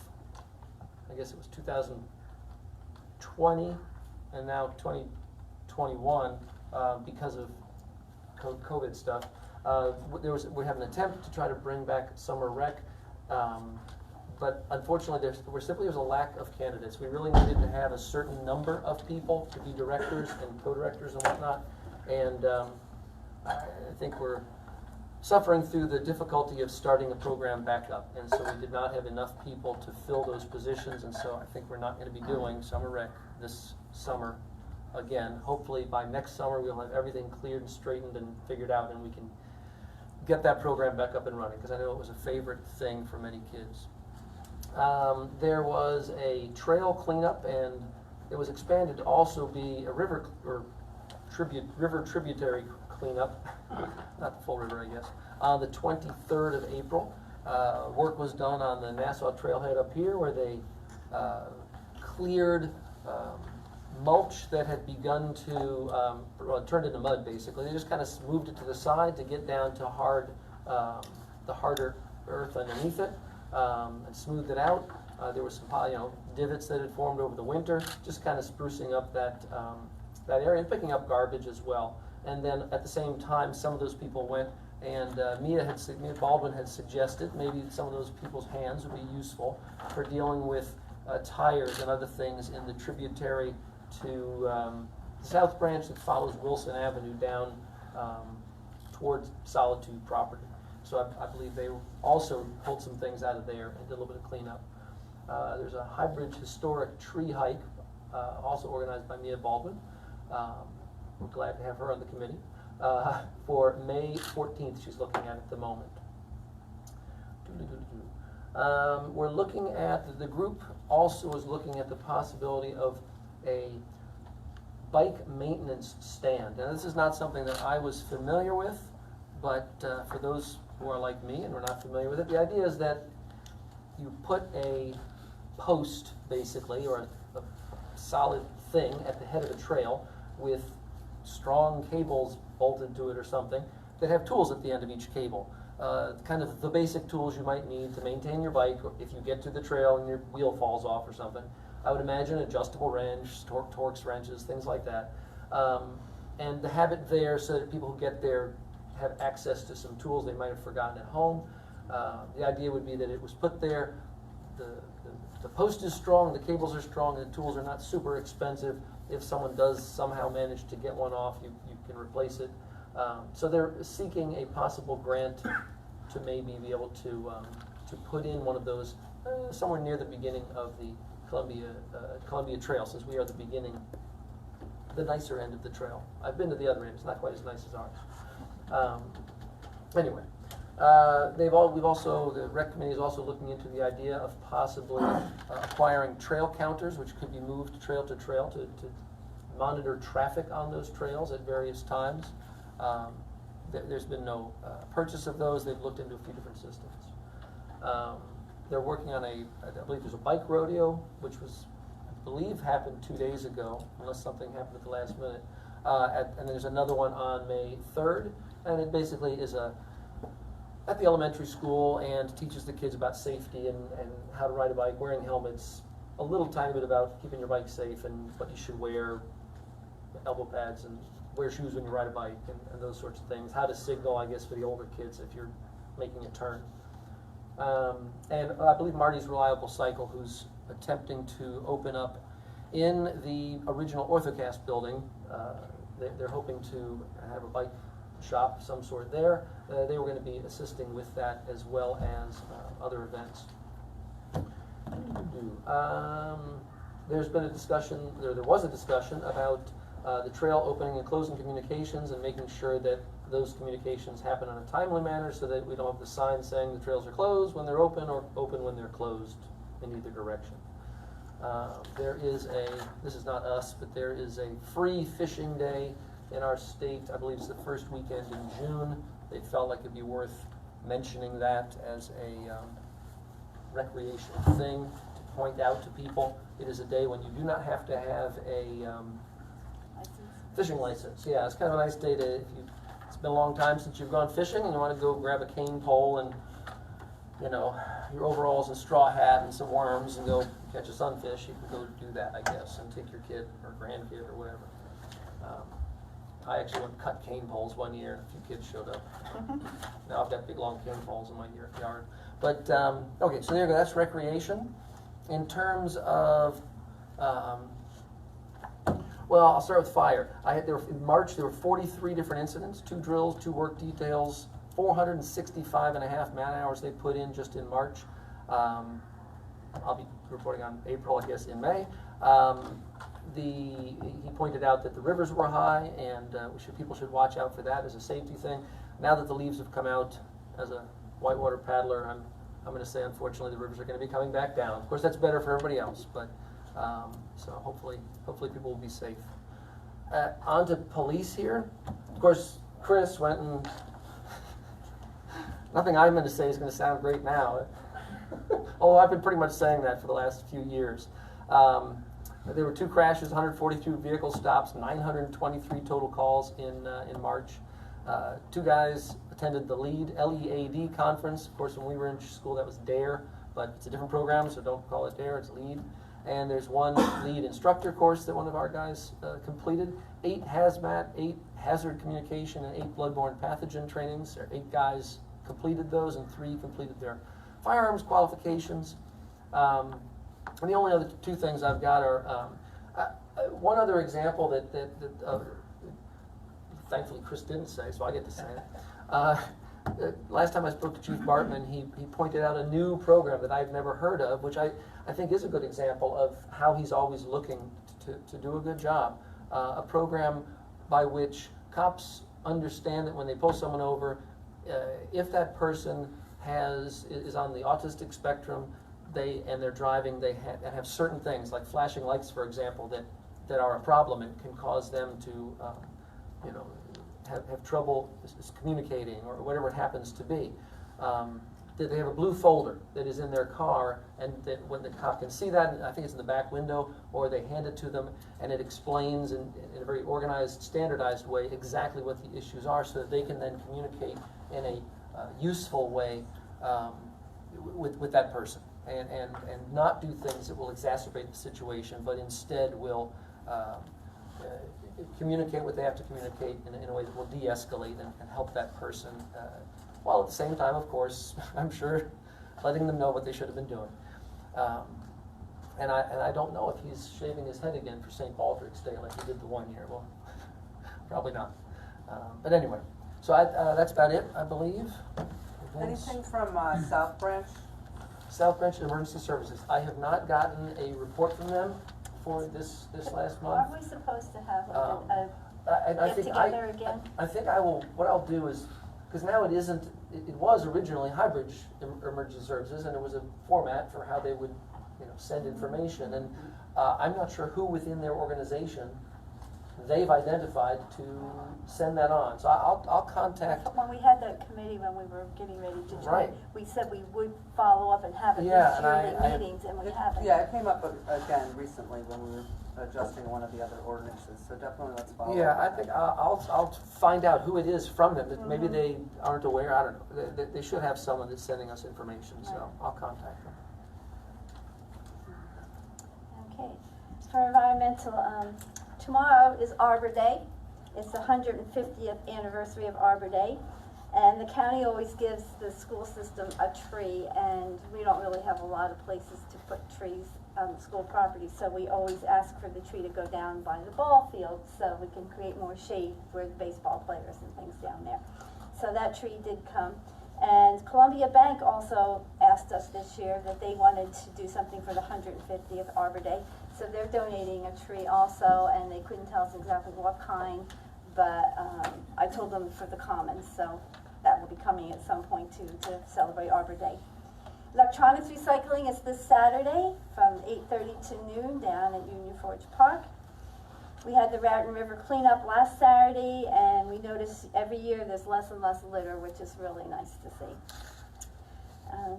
I guess it was 2020 and now 2021, because of COVID stuff, we have an attempt to try to bring back summer rec, but unfortunately there's a lack of candidates. We really needed to have a certain number of people to be directors and co-directors and whatnot, and I think we're suffering through the difficulty of starting a program back up, and so we did not have enough people to fill those positions, and so I think we're not going to be doing summer rec this summer again. Hopefully by next summer we'll have everything cleared and straightened and figured out, and we can get that program back up and running, because I know it was a favorite thing for many kids. There was a trail cleanup, and it was expanded to also be a river tributary cleanup, not the full river, I guess, on the 23rd of April. Work was done on the Nassau Trailhead up here, where they cleared mulch that had begun to, turned into mud basically. They just kind of moved it to the side to get down to the harder earth underneath it, and smoothed it out. There were some divots that had formed over the winter, just kind of sprucing up that area and picking up garbage as well. And then at the same time, some of those people went, and Mia Baldwin had suggested maybe some of those people's hands would be useful for dealing with tires and other things in the tributary to the South Branch that follows Wilson Avenue down towards Solitude property. So I believe they also pulled some things out of there and did a little bit of cleanup. There's a hybrid historic tree hike, also organized by Mia Baldwin. We're glad to have her on the committee. For May 14th, she's looking at the moment. We're looking at, the group also is looking at the possibility of a bike maintenance stand. Now, this is not something that I was familiar with, but for those who are like me and are not familiar with it, the idea is that you put a post, basically, or a solid thing at the head of a trail with strong cables bolted to it or something that have tools at the end of each cable. Kind of the basic tools you might need to maintain your bike if you get to the trail and your wheel falls off or something. I would imagine adjustable wrench, Torx wrenches, things like that. And to have it there so that people who get there have access to some tools they might have forgotten at home. The idea would be that it was put there, the post is strong, the cables are strong, and the tools are not super expensive. If someone does somehow manage to get one off, you can replace it. So they're seeking a possible grant to maybe be able to put in one of those somewhere near the beginning of the Columbia Trail, since we are the beginning, the nicer end of the trail. I've been to the other end, it's not quite as nice as ours. Anyway, The rec committee is also looking into the idea of possibly acquiring trail counters, which could be moved trail to trail to monitor traffic on those trails at various times. There's been no purchase of those. They've looked into a few different systems. They're working on I believe there's a bike rodeo, which was, I believe, happened 2 days ago, unless something happened at the last minute. And there's another one on May 3rd, and it basically is at the elementary school and teaches the kids about safety and how to ride a bike, wearing helmets, a little tiny bit about keeping your bike safe and what you should wear, elbow pads, and wear shoes when you ride a bike, and those sorts of things. How to signal, I guess, for the older kids if you're making a turn. And I believe Marty's Reliable Cycle, who's attempting to open up in the original Orthocast building. They're hoping to have a bike shop of some sort there. They were going to be assisting with that as well as other events. There's been a discussion, there was a discussion about the trail opening and closing communications and making sure that those communications happen in a timely manner so that we don't have the sign saying the trails are closed when they're open or open when they're closed in either direction. This is not us, but there is a free fishing day in our state. I believe it's the first weekend in June. They felt like it'd be worth mentioning that as a recreational thing to point out to people. It is a day when you do not have to have a fishing license. Yeah, it's kind of a nice day to, it's been a long time since you've gone fishing and you want to go grab a cane pole and, your overalls and straw hat and some worms and go catch a sunfish. You can go do that, I guess, and take your kid or grandkid or whatever. I actually went and cut cane poles one year and a few kids showed up. Now I've got big long cane poles in my yard. But, okay, so there you go, that's recreation. In terms of, well, I'll start with fire. In March, there were 43 different incidents, 2 drills, 2 work details, 465.5 man-hours they put in just in March. I'll be reporting on April, I guess, in May. He pointed out that the rivers were high, and people should watch out for that as a safety thing. Now that the leaves have come out, as a whitewater paddler, I'm going to say, unfortunately, the rivers are going to be coming back down. Of course, that's better for everybody else, but so hopefully people will be safe. On to police here. Of course, Chris went and nothing I'm going to say is going to sound great now. Although I've been pretty much saying that for the last few years. There were 2 crashes, 142 vehicle stops, 923 total calls in March. 2 guys attended the LEAD conference. Of course, when we were in school, that was DARE, but it's a different program, so don't call it DARE, it's LEAD. And there's 1 lead instructor course that one of our guys completed, 8 hazmat, 8 hazard communication, and 8 bloodborne pathogen trainings. 8 guys completed those, and 3 completed their firearms qualifications. And the only other 2 things I've got are one other example that thankfully Chris didn't say, so I get to say it. Last time I spoke to Chief Bartman, he pointed out a new program that I've never heard of, which I think is a good example of how he's always looking to do a good job. A program by which cops understand that when they pull someone over, if that person is on the autistic spectrum, and they're driving, they have certain things like flashing lights, for example, that are a problem and can cause them to, have trouble communicating or whatever it happens to be. That they have a blue folder that is in their car, and that when the cop can see that, I think it's in the back window, or they hand it to them, and it explains in a very organized, standardized way exactly what the issues are, so that they can then communicate in a useful way with that person. And not do things that will exacerbate the situation, but instead will communicate what they have to communicate in a way that will de-escalate and help that person, while at the same time, of course, I'm sure, letting them know what they should have been doing. And I don't know if he's shaving his head again for St. Patrick's Day like he did the one year. Well, probably not. But anyway, so that's about it, I believe. Anything from South Branch? South Branch Emergency Services. I have not gotten a report from them for this last month. Aren't we supposed to have a get together again? I think I will. What I'll do is, because now it isn't, it was originally hybrid emergency services, and it was a format for how they would, send information, and I'm not sure who within their organization they've identified to send that on. So I'll contact. When we had that committee, when we were getting ready to join, Right. we said we would follow up and have at Yeah, least and yearly meetings, and we haven't. Yeah, it came up again recently when we were adjusting one of the other ordinances, so definitely let's follow up. Yeah, I think I'll find out who it is from them. Maybe they aren't aware. I don't know. They should have someone that's sending us information, so I'll contact them. Okay. For environmental, tomorrow is Arbor Day. It's the 150th anniversary of Arbor Day. And the county always gives the school system a tree, and we don't really have a lot of places to put trees on the school property, so we always ask for the tree to go down by the ball field so we can create more shade for the baseball players and things down there. So that tree did come. And Columbia Bank also asked us this year that they wanted to do something for the 150th Arbor Day. So they're donating a tree also, and they couldn't tell us exactly what kind, but I told them for the Commons, so that will be coming at some point too, to celebrate Arbor Day. Electronics recycling is this Saturday from 8:30 to noon down at Union Forge Park. We had the Raritan River cleanup last Saturday, and we notice every year there's less and less litter, which is really nice to see.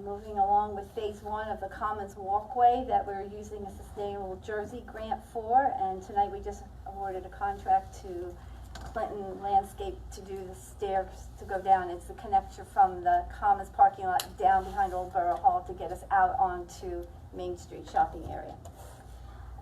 Moving along with phase 1 of the Commons Walkway that we're using a Sustainable Jersey grant for, and tonight we just awarded a contract to Clinton Landscape to do the stairs to go down. It's the connector from the Commons parking lot down behind Old Borough Hall to get us out onto Main Street shopping area.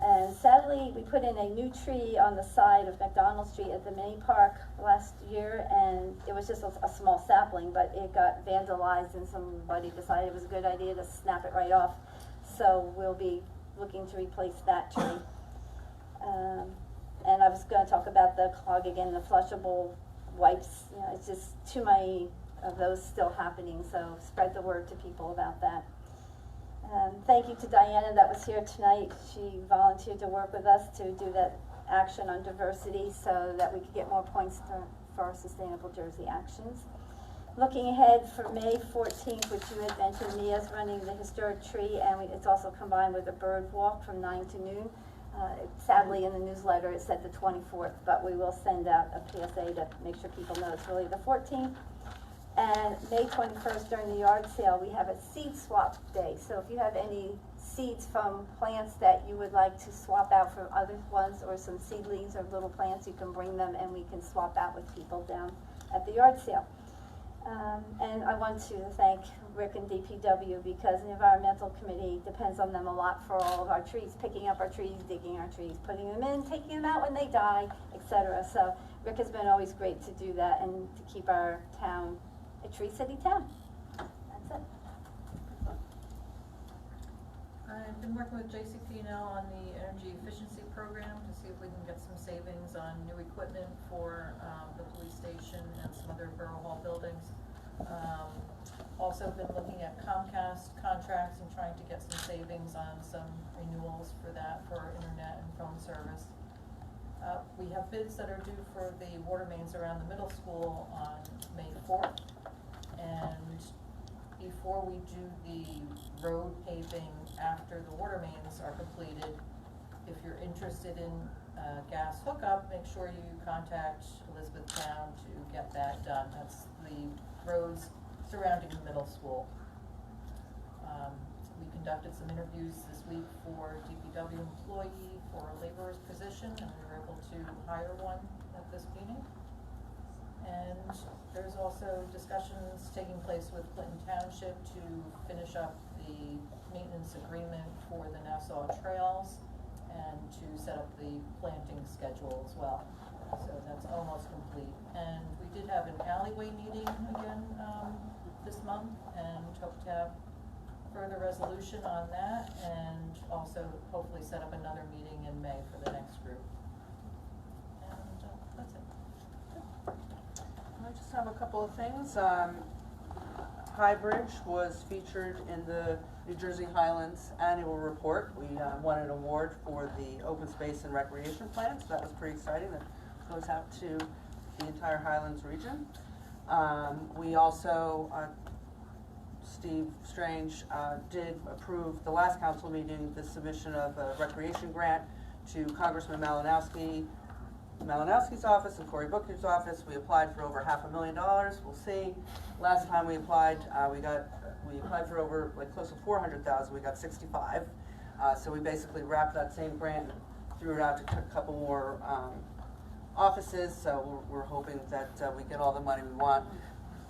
And sadly, we put in a new tree on the side of McDonald Street at the mini park last year, and it was just a small sapling, but it got vandalized, and somebody decided it was a good idea to snap it right off. So we'll be looking to replace that tree. And I was going to talk about the clog again, the flushable wipes. It's just too many of those still happening, so spread the word to people about that. Thank you to Diana that was here tonight. She volunteered to work with us to do that action on diversity so that we could get more points for our Sustainable Jersey actions. Looking ahead for May 14th, which you had mentioned, Mia's running the historic tree, and it's also combined with a bird walk from 9 to noon. Sadly, in the newsletter it said the 24th, but we will send out a PSA to make sure people know it's really the 14th. And May 21st, during the yard sale, we have a seed swap day. So if you have any seeds from plants that you would like to swap out for other ones, or some seedlings or little plants, you can bring them and we can swap out with people down at the yard sale. And I want to thank Rick and DPW, because the Environmental Committee depends on them a lot for all of our trees, picking up our trees, digging our trees, putting them in, taking them out when they die, etc. So Rick has been always great to do that and to keep our town a Tree City town. That's it. I've been working with JCP now on the energy efficiency program to see if we can get some savings on new equipment for the police station and some other borough hall buildings. Also been looking at Comcast contracts and trying to get some savings on some renewals for that, for our internet and phone service. We have bids that are due for the water mains around the middle school on May 4th. And before we do the road paving after the water mains are completed, if you're interested in gas hookup, make sure you contact Elizabethtown to get that done. That's the roads surrounding the middle school. We conducted some interviews this week for DPW employee for a laborer's position, and we were able to hire one at this meeting. And there's also discussions taking place with Clinton Township to finish up the maintenance agreement for the Nassau Trails and to set up the planting schedule as well. So that's almost complete. And we did have an alleyway meeting again this month, and hope to have further resolution on that, and also hopefully set up another meeting in May for the next group. And that's it. I just have a couple of things. High Bridge was featured in the New Jersey Highlands annual report. We won an award for the open space and recreation plan, so that was pretty exciting. That goes out to the entire Highlands region. We also, Steve Strange did approve the last council meeting the submission of a recreation grant to Congressman Malinowski's office and Cory Booker's office. We applied for over $500,000. We'll see. Last time we applied, we applied for over close to 400,000. We got 65. So we basically wrapped that same grant, threw it out to a couple more offices. So we're hoping that we get all the money we want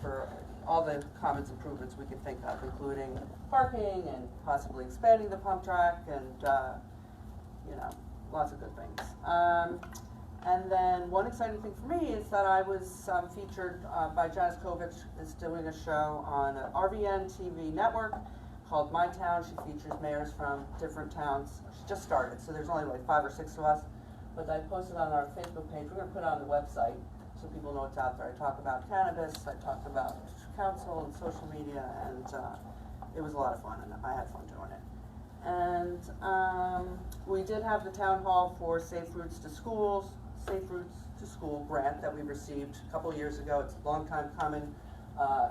for all the commons improvements we could think of, including parking and possibly expanding the pump track and lots of good things. And then one exciting thing for me is that I was featured by Janice Kovich, is doing a show on an RVN TV network called My Town. She features mayors from different towns. She just started, so there's only 5 or 6 of us. But I posted on our Facebook page. We're going to put it on the website so people know it's out there. I talk about cannabis, I talk about council and social media, and it was a lot of fun, and I had fun doing it. And we did have the town hall for Safe Routes to School grant that we received a couple years ago. It's a long time coming.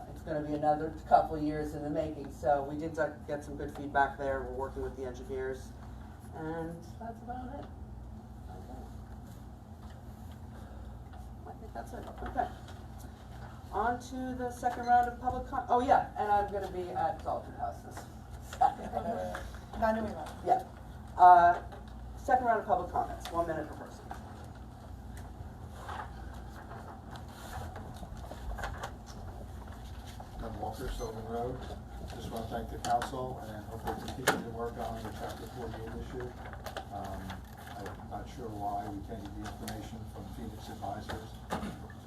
It's going to be another couple years in the making. So we did get some good feedback there. We're working with the engineers, and that's about it. Okay. I think that's it. Okay. On to the second round of public comment. Oh yeah, and I'm going to be at Solitude House this Saturday. Yeah. Second round of public comments. 1 minute per person. I'm Walter, Sylvan Road. Just want to thank the council and hopefully continue to work on the Chapter 48 issue. I'm not sure why we can't get the information from Phoenix Advisors.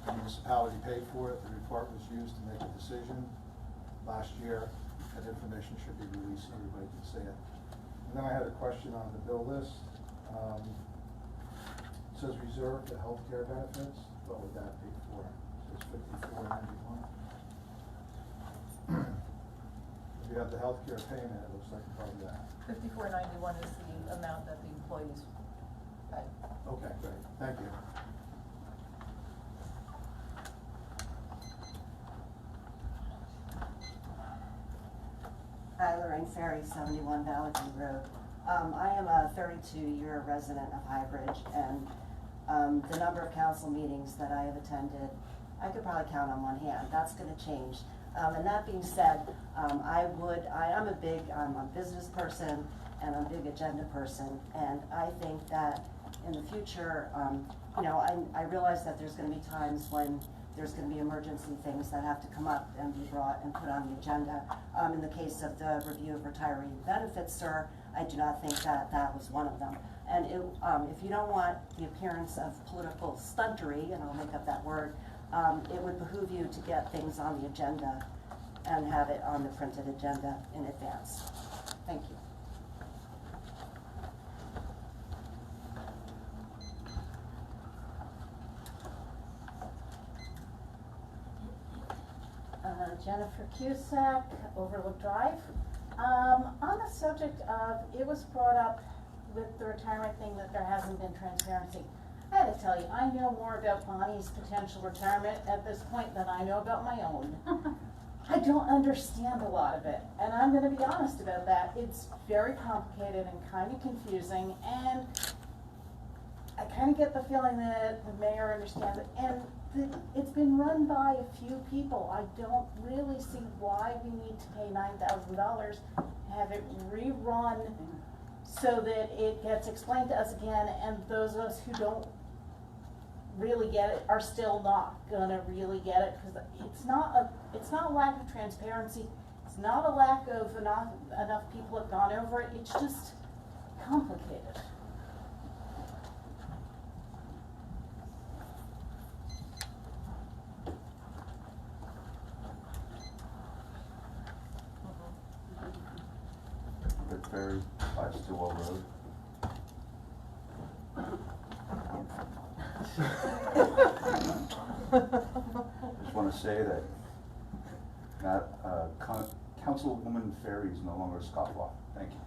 The municipality paid for it. The report was used to make a decision last year. That information should be released so everybody can see it. And then I had a question on the bill list. It says reserve the health care benefits. What would that be for? It says $54.91. If you have the health care payment, it looks like probably that. $54.91 is the amount that the employees pay. Okay, great. Thank you. Hi, Lorraine Ferry, 71 Valley View Road. I am a 32-year resident of Highbridge, and the number of council meetings that I have attended, I could probably count on one hand. That's going to change. And that being said, I'm a business person, and I'm a big agenda person, and I think that in the future, I realize that there's going to be times when there's going to be emergency things that have to come up and be brought and put on the agenda. In the case of the review of retiree benefits, sir, I do not think that that was one of them. And if you don't want the appearance of political stuntery, and I'll make up that word, it would behoove you to get things on the agenda and have it on the printed agenda in advance. Thank you. Jennifer Cusack, Overlook Drive. On the subject of, it was brought up with the retirement thing that there hasn't been transparency. I had to tell you, I know more about Bonnie's potential retirement at this point than I know about my own. I don't understand a lot of it, and I'm going to be honest about that. It's very complicated and kind of confusing, and I kind of get the feeling that the mayor understands it, and it's been run by a few people. I don't really see why we need to pay $9,000, have it rerun so that it gets explained to us again, and those of us who don't really get it are still not gonna really get it, because it's not a lack of transparency. It's not a lack of enough people have gone over it. It's just complicated. Rick Ferry, 521 Road. Just want to say that Councilwoman Ferry is no longer a scofflaw. Thank you.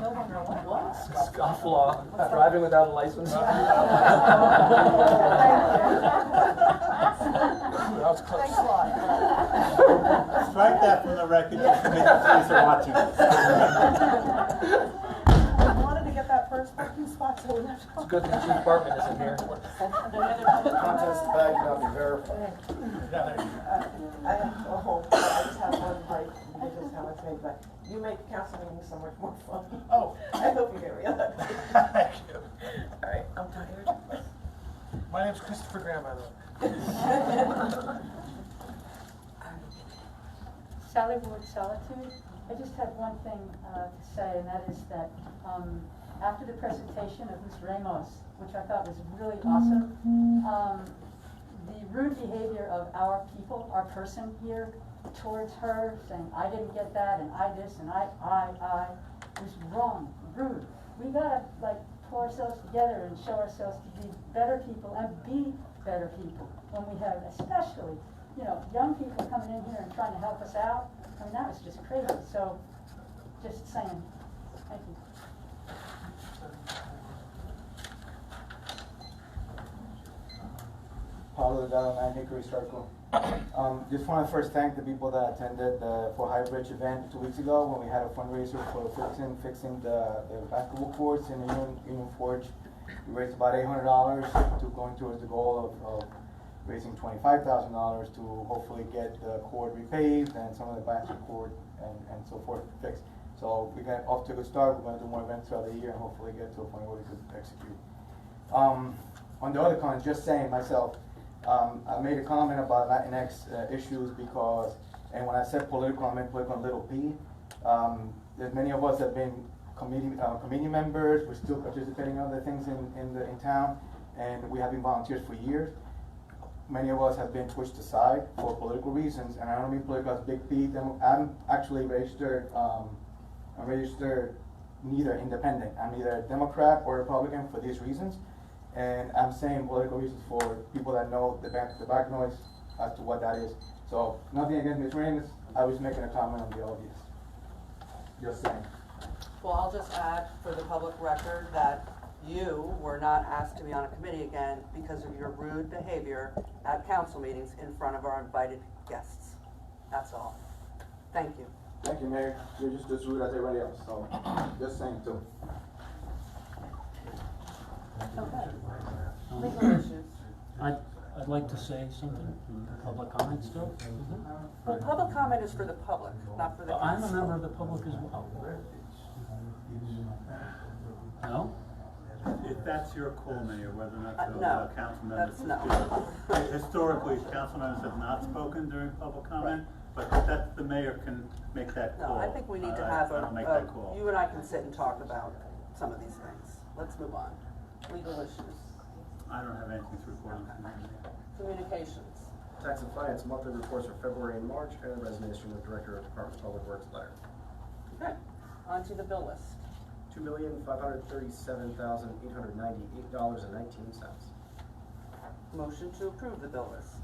No longer what? Scofflaw. Driving without a license. That was close. Thanks a lot. the record, just to make the police are watching. I wanted to get that first parking spot, so we wouldn't have to. It's good that Chief Bartman isn't here. Contest bag cannot be verified. I have a whole, I just have one like, because how it's made, but you make council meetings so much more fun. Oh. I hope you get reelected. Thank you. All right, I'm tired. My name's Christopher Graham, by the way. Sally Ward, Solitude. I just had one thing to say, and that is that after the presentation of Ms. Ramos, which I thought was really awesome, the rude behavior of our people, our person here, towards her, saying, I didn't get that, and I this, and I, was wrong, rude. We gotta, like, pull ourselves together and show ourselves to be better people and be better people when we have, especially, you know, young people coming in here and trying to help us out. I mean, that was just crazy. So, just saying. Thank you. Paulo Delgado, 9 Hickory Circle. Just want to first thank the people that attended the For High Bridge event 2 weeks ago when we had a fundraiser for fixing the basketball courts in the Union Forge. We raised about $800 to going towards the goal of raising $25,000 to hopefully get the court repaved and some of the basketball court and so forth fixed. So we got off to a good start. We're going to do more events throughout the year and hopefully get to a point where we could execute. On the other comments, just saying myself, I made a comment about Latinx issues because, and when I said political, I meant political little p. There's many of us that have been committee members. We're still participating in other things in town, and we have been volunteers for years. Many of us have been pushed aside for political reasons, and I don't mean political as big P. I'm actually registered. I'm registered neither independent. I'm neither Democrat or Republican for these reasons. And I'm saying political reasons for people that know the back noise as to what that is. So nothing against Ms. Ramos. I was making a comment on the obvious. Just saying. Well, I'll just add for the public record that you were not asked to be on a committee again because of your rude behavior at council meetings in front of our invited guests. That's all. Thank you. Thank you, Mayor. You're just as rude as everybody else. So just saying too. Okay. Legal issues. I'd like to say something in public comment still. Well, public comment is for the public, not for the I'm a council. member of the public as well. No? If that's your call, Mayor, whether or not the no, council members that's no. speak. Historically, council members have not spoken during public comment, but that's, the mayor can make that call. No, I think we need to have I don't make that call. you and I can sit and talk about some of these things. Let's move on. Legal issues. I don't have anything to report on tonight. Communications. Tax and Finance monthly reports for February and March, and a resignation of Director of Department of Public Works letter. Okay, on to the bill list. $2,537,898.19. Motion to approve the bill list.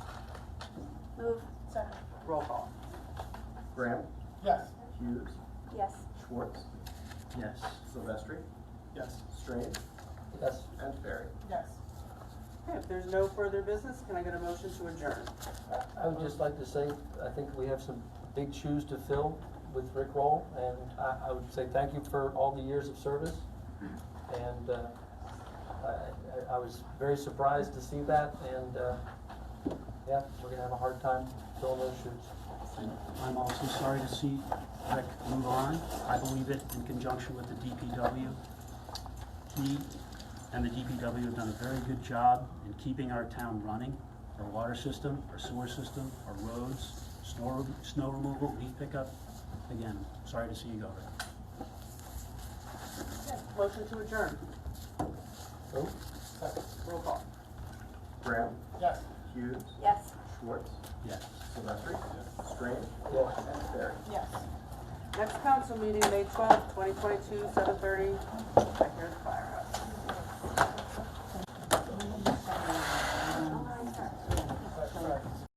Move. Second. Roll call. Graham, Yes. Hughes, Yes. Schwartz, Yes. Silvestri, Yes. Strange, Yes. and Ferry. Yes. Okay, if there's no further business, can I get a motion to adjourn? I would just like to say, I think we have some big shoes to fill with Rick Roll, and I would say thank you for all the years of service. And I was very surprised to see that, and yeah, we're gonna have a hard time filling those shoes. And I'm also sorry to see Rick move on. I believe it in conjunction with the DPW. He and the DPW have done a very good job in keeping our town running, our water system, our sewer system, our roads, snow removal, leaf pickup. Again, sorry to see you go, Rick. Okay, motion to adjourn. Oh. Roll call. Graham, Yes. Hughes, Yes. Schwartz, Yes. Silvestri, Strange, Yes. and Ferry. Yes. Next council meeting, May 12th, 2022, 7:30. I hear the fire.